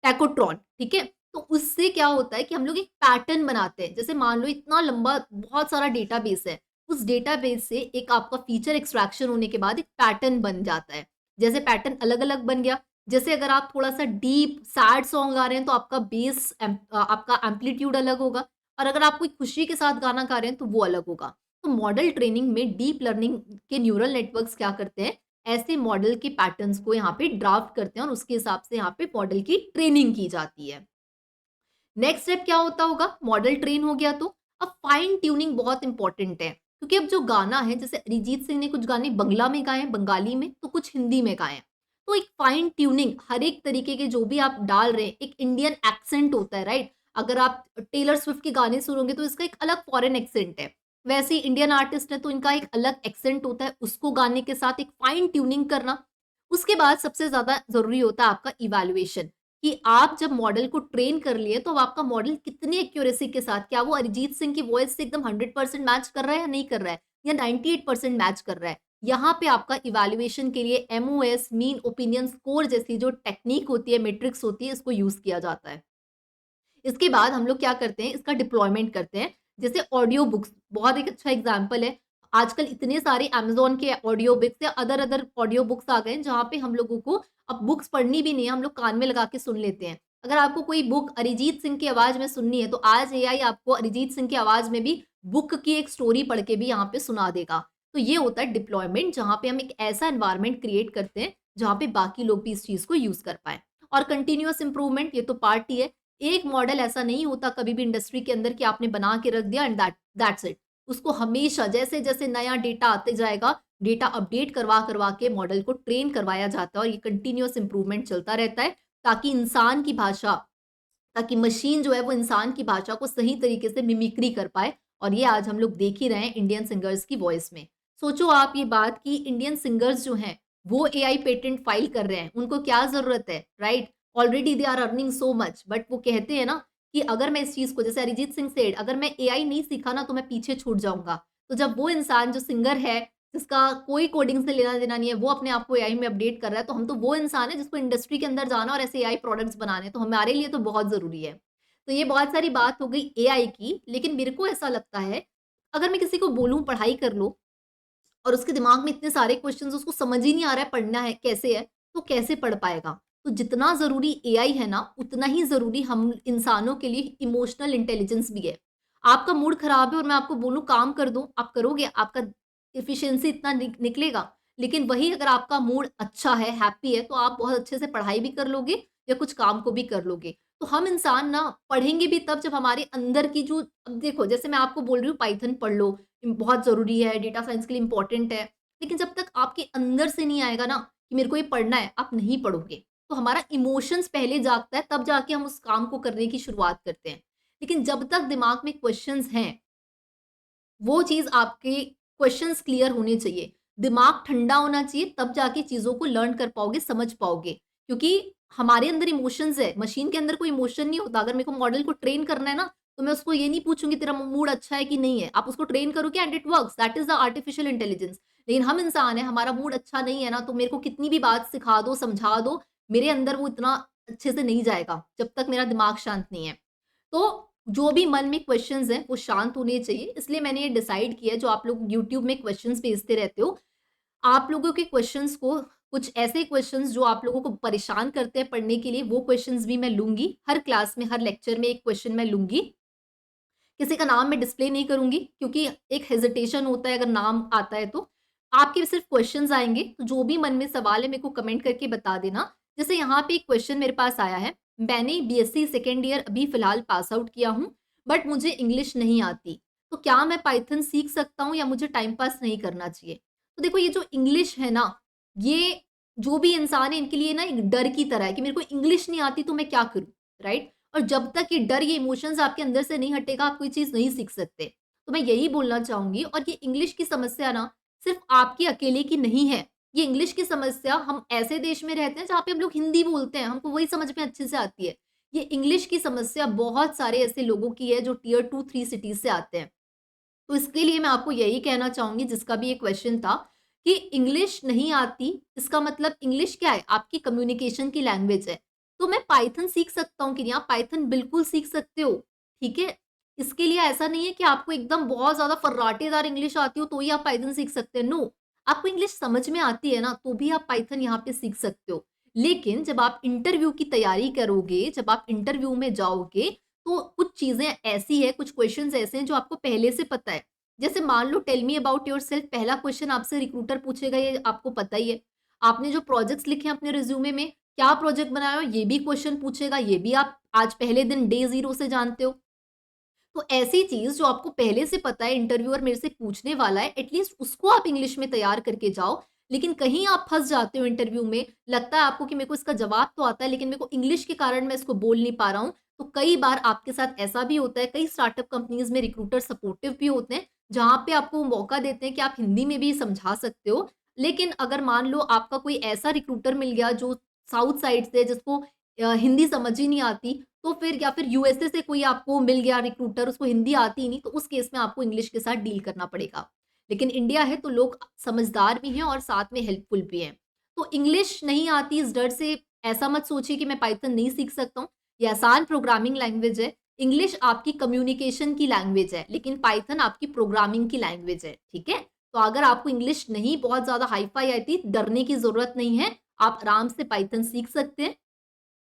टैकोट्रॉन, ठीक है? तो उससे क्या होता है कि हम लोग एक पैटर्न बनाते हैं। जैसे मान लो इतना लंबा बहुत सारा डेटाबेस है, उस डेटाबेस से एक आपका फीचर एक्सट्रैक्शन होने के बाद एक पैटर्न बन जाता है। जैसे पैटर्न अलग-अलग बन गया, जैसे अगर आप थोड़ा-सा डीप सैड सॉन्ग गा रहे हैं, तो आपका आपका एम्पलीट्यूड अलग होगा। और अगर आप कोई खुशी के साथ गाना गा रहे हैं तो वो अलग होगा। तो मॉडल ट्रेनिंग में डीप लर्निंग के न्यूरल नेटवर्क्स क्या करते हैं, ऐसे मॉडल के पैटर्न्स को यहाँ पे ड्राफ्ट करते हैं और उसके हिसाब से यहाँ पे मॉडल की ट्रेनिंग की जाती है। नेक्स्ट स्टेप क्या होता होगा? मॉडल ट्रेन हो गया तो अब फाइन ट्यूनिंग बहुत इंपॉर्टेंट है, क्योंकि अब जो गाना है, जैसे अरिजीत सिंह ने कुछ गाने बंगला में गाए हैं, बंगाली में, तो कुछ हिंदी में गाए हैं। तो एक फाइन ट्यूनिंग हर एक तरीके के जो भी आप डाल रहे हैं, एक इंडियन एक्सेंट होता है, राइट? अगर आप टेलर स्विफ्ट के गाने सुनोगे तो इसका एक अलग फॉरेन एक्सेंट है। वैसे ही इंडियन आर्टिस्ट है तो इनका एक अलग एक्सेंट होता है, उसको गाने के साथ एक फाइन ट्यूनिंग करना। उसके बाद सबसे ज़्यादा ज़रूरी होता है आपका इवैल्यूएशन, कि आप जब मॉडल को ट्रेन कर लिए तो अब आपका मॉडल कितनी एक्यूरेसी के साथ, क्या वो अरिजीत सिंह की वॉइस से एकदम 100% मैच कर रहा है या नहीं कर रहा है, या 98% मैच कर रहा है। यहाँ पे आपका इवैल्यूएशन के लिए एमओएस, मीन ओपिनियन स्कोर जैसी जो टेक्नीक होती है, मैट्रिक्स होती है, इसको यूज़ किया जाता है। इसके बाद हम लोग क्या करते हैं, इसका डिप्लॉयमेंट करते हैं। जैसे ऑडियो बुक्स बहुत एक अच्छा एग्जाम्पल है। आजकल इतने सारे अमेज़न के ऑडियो बुक्स या अदर अदर ऑडियो बुक्स आ गए हैं, जहाँ पे हम लोगों को अब बुक्स पढ़नी भी नहीं है, हम लोग कान में लगा के सुन लेते हैं। अगर आपको कोई बुक अरिजीत सिंह की आवाज़ में सुननी है, तो आज एआई आपको अरिजीत सिंह की आवाज़ में भी बुक की एक स्टोरी पढ़ के भी यहाँ पे सुना देगा। तो ये होता है डिप्लॉयमेंट, जहाँ पे हम एक ऐसा एनवायरनमेंट क्रिएट करते हैं, जहाँ पे बाकी लोग भी इस चीज़ को यूज़ कर पाएँ। और कंटीन्यूअस इम्प्रूवमेंट, ये तो पार्ट ही है। एक मॉडल ऐसा नहीं होता कभी भी इंडस्ट्री के अंदर कि आपने बना के रख दिया एंड दैट्स इट। उसको हमेशा जैसे-जैसे नया डेटा आते जाएगा, डेटा अपडेट करवा-करवा के मॉडल को ट्रेन करवाया जाता है और ये कंटीन्यूअस इम्प्रूवमेंट चलता रहता है, ताकि इंसान की भाषा, ताकि मशीन जो है वो इंसान की भाषा को सही तरीके से मिमिक्री कर पाए। और ये आज हम लोग देख ही रहे हैं इंडियन सिंगर्स की वॉइस में। सोचो आप ये बात कि इंडियन सिंगर्स जो हैं, वो एआई पेटेंट फाइल कर रहे हैं। उनको क्या ज़रूरत है, right? Already they are earning so much, but वो कहते हैं ना कि अगर मैं इस चीज़ को, जैसे अरिजीत सिंह सेड, अगर मैं एआई नहीं सीखा ना तो मैं पीछे छूट जाऊँगा। तो जब वो इंसान जो सिंगर है, जिसका कोई कोडिंग से लेना-देना नहीं है, वो अपने आप को एआई में अपडेट कर रहा है, तो हम तो वो इंसान है जिसको इंडस्ट्री के अंदर जाना और ऐसे एआई प्रोडक्ट्स बनाने, तो हमारे लिए तो बहुत ज़रूरी है। तो ये बहुत सारी बात हो गई एआई की, लेकिन मेरे को ऐसा लगता है, अगर मैं किसी को बोलूँ पढ़ाई कर लो और उसके दिमाग में इतने सारे क्वेश्चंस, उसको समझ ही नहीं आ रहा है पढ़ना है कैसे है, तो कैसे पढ़ पाएगा? तो जितना ज़रूरी एआई है ना, उतना ही ज़रूरी हम इंसानों के लिए इमोशनल इंटेलिजेंस भी है। आपका मूड खराब है और मैं आपको बोलूँ काम कर दो, आप करोगे? आपका एफिशिएंसी इतना निकलेगा। लेकिन वही अगर आपका मूड अच्छा है, हैप्पी है, तो आप बहुत अच्छे से पढ़ाई भी कर लोगे या कुछ काम को भी कर लोगे। तो हम इंसान ना पढ़ेंगे भी तब जब हमारे अंदर की जो, अब देखो जैसे मैं आपको बोल रही हूँ पाइथन पढ़ लो, बहुत ज़रूरी है, डेटा साइंस के लिए इम्पोर्टेंट है। लेकिन जब तक आपके अंदर से नहीं आएगा ना कि मेरे को ये पढ़ना है, आप नहीं पढ़ोगे। तो हमारा इमोशंस पहले जागता है, तब जाके हम उस काम को करने की शुरुआत करते हैं। लेकिन जब तक दिमाग में क्वेश्चंस हैं, वो चीज़ आपके क्वेश्चंस क्लियर होने चाहिए। दिमाग ठंडा होना चाहिए, तब जाके चीज़ों को लर्न कर पाओगे, समझ पाओगे। क्योंकि हमारे अंदर इमोशंस है, मशीन के अंदर कोई इमोशन नहीं होता। अगर मेरे को मॉडल को ट्रेन करना है ना, तो मैं उसको ये नहीं पूछूँगी तेरा मूड अच्छा है कि नहीं है। आप उसको ट्रेन करोगे and it works, that is the artificial intelligence. लेकिन हम इंसान हैं, हमारा मूड अच्छा नहीं है ना, तो मेरे को कितनी भी बात सिखा दो, समझा दो, मेरे अंदर वो इतना अच्छे से नहीं जाएगा, जब तक मेरा दिमाग शांत नहीं है। तो जो भी मन में क्वेश्चंस हैं, वो शांत होने चाहिए। इसलिए मैंने ये डिसाइड किया है, जो आप लोग यूट्यूब में क्वेश्चंस भेजते रहते हो, आप लोगों के क्वेश्चंस को, कुछ ऐसे क्वेश्चंस जो आप लोगों को परेशान करते हैं पढ़ने के लिए, वो क्वेश्चंस भी मैं लूँगी। हर क्लास में, हर लेक्चर में एक क्वेश्चन मैं लूँगी। किसी का नाम मैं डिस्प्ले नहीं करूँगी, क्योंकि एक हेजिटेशन होता है अगर नाम आता है तो। आपके सिर्फ क्वेश्चंस आएँगे, तो जो भी मन में सवाल है मेरे को कमेंट करके बता देना। जैसे यहाँ पे एक क्वेश्चन मेरे पास आया है, मैंने बीएससी सेकंड ईयर अभी फिलहाल पास आउट किया हूँ, बट मुझे इंग्लिश नहीं आती। तो क्या मैं पाइथन सीख सकता हूँ या मुझे टाइम पास नहीं करना चाहिए? तो देखो, ये जो इंग्लिश है ना, ये जो भी इंसान है इनके लिए ना एक डर की तरह है कि मेरे को इंग्लिश नहीं आती तो मैं क्या करूँ, राइट? और जब तक ये डर, ये इमोशंस आपके अंदर से नहीं हटेगा, आप कोई चीज़ नहीं सीख सकते। तो मैं यही बोलना चाहूँगी, और ये इंग्लिश की समस्या ना सिर्फ़ आपकी अकेले की नहीं है। ये इंग्लिश की समस्या, हम ऐसे देश में रहते हैं जहाँ पे हम लोग हिंदी बोलते हैं, हमको वही समझ में अच्छे से आती है। ये इंग्लिश की समस्या बहुत सारे ऐसे लोगों की है जो टियर 2, 3 सिटीज़ से आते हैं। तो इसके लिए मैं आपको यही कहना चाहूँगी, जिसका भी ये क्वेश्चन था, कि इंग्लिश नहीं आती, इसका मतलब इंग्लिश क्या है? आपकी कम्युनिकेशन की लैंग्वेज है। तो मैं पाइथन सीख सकता हूँ कि नहीं? आप पाइथन बिल्कुल सीख सकते हो, ठीक है? इसके लिए ऐसा नहीं है कि आपको एकदम बहुत ज़्यादा फर्राटेदार इंग्लिश आती हो तो ही आप पाइथन सीख सकते हैं, नो। आपको इंग्लिश समझ में आती है ना, तो भी आप पाइथन यहाँ पे सीख सकते हो। लेकिन जब आप इंटरव्यू की तैयारी करोगे, जब आप इंटरव्यू में जाओगे, तो कुछ चीज़ें ऐसी हैं, कुछ क्वेश्चन्स ऐसे हैं जो आपको पहले से पता है। जैसे मान लो, टेल मी अबाउट योरसेल्फ, पहला क्वेश्चन आपसे रिक्रूटर पूछेगा, ये आपको पता ही है। आपने जो प्रोजेक्ट्स लिखे हैं अपने रिज्यूमे में, क्या प्रोजेक्ट बनाया हो, ये भी क्वेश्चन पूछेगा, ये भी आप आज पहले दिन डे 0 से जानते हो। तो ऐसी चीज़ जो आपको पहले से पता है, इंटरव्यूअर मेरे से पूछने वाला है, एटलीस्ट उसको आप इंग्लिश में तैयार करके जाओ। लेकिन कहीं आप फँस जाते हो इंटरव्यू में, लगता है आपको कि मेरे को इसका जवाब तो आता है, लेकिन मेरे को इंग्लिश के कारण मैं इसको बोल नहीं पा रहा हूँ। तो कई बार आपके साथ ऐसा भी होता है, कई स्टार्टअप कंपनीज़ में रिक्रूटर सपोर्टिव भी होते हैं, जहाँ पे आपको वो मौका देते हैं कि आप हिंदी में भी समझा सकते हो। लेकिन अगर मान लो आपका कोई ऐसा रिक्रूटर मिल गया जो साउथ साइड से, जिसको हिंदी समझ ही नहीं आती, तो फिर, या फिर यूएसए से कोई आपको मिल गया रिक्रूटर, उसको हिंदी आती ही नहीं, तो उस केस में आपको इंग्लिश के साथ डील करना पड़ेगा। लेकिन इंडिया है तो लोग समझदार भी हैं और साथ में हेल्पफुल भी हैं। तो इंग्लिश नहीं आती इस डर से ऐसा मत सोचिए कि मैं पाइथन नहीं सीख सकता हूँ। ये आसान प्रोग्रामिंग लैंग्वेज है। इंग्लिश आपकी कम्युनिकेशन की लैंग्वेज है, लेकिन पाइथन आपकी प्रोग्रामिंग की लैंग्वेज है, ठीक है? तो अगर आपको इंग्लिश नहीं बहुत ज़्यादा हाई-फाई आती, डरने की ज़रूरत नहीं है, आप आराम से पाइथन सीख सकते हैं।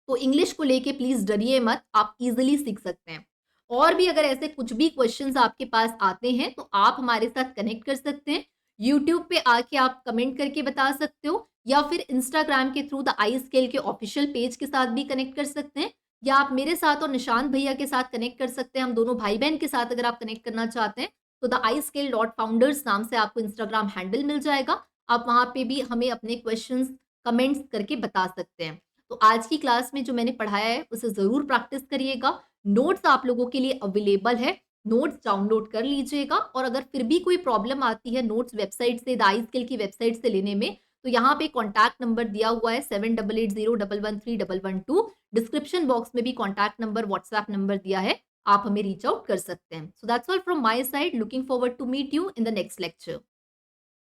तो इंग्लिश को लेके प्लीज़ डरिए मत, आप ईज़िली सीख सकते हैं। और भी अगर ऐसे कुछ भी क्वेश्चन्स आपके पास आते हैं, तो आप हमारे साथ कनेक्ट कर सकते हैं। यूट्यूब पे आके आप कमेंट करके बता सकते हो या फिर इंस्टाग्राम के थ्रू द आई स्केल के ऑफ़िशियल पेज के साथ भी कनेक्ट कर सकते हैं या आप मेरे साथ और निशांत भैया के साथ कनेक्ट कर सकते हैं। हम दोनों भाई-बहन के साथ अगर आप कनेक्ट करना चाहते हैं, तो the I scale dot founders नाम से आपको इंस्टाग्राम हैंडल मिल जाएगा। आप वहाँ पे भी हमें अपने क्वेश्चन्स कमेंट्स करके बता सकते हैं। तो आज की क्लास में जो मैंने पढ़ाया है उसे ज़रूर प्रैक्टिस करिएगा। नोट्स आप लोगों के लिए अवेलेबल है, नोट्स डाउनलोड कर लीजिएगा और अगर फिर भी कोई प्रॉब्लम आती है नोट्स वेबसाइट से, द आई स्किल की वेबसाइट से लेने में, तो यहाँ पे कॉन्टैक्ट नंबर दिया हुआ है 7880113112। डिस्क्रिप्शन बॉक्स में भी कॉन्टैक्ट नंबर, व्हाट्सएप नंबर दिया है, आप हमें रीच आउट कर सकते हैं। So that's all from my side, looking forward to meet you in the next lecture.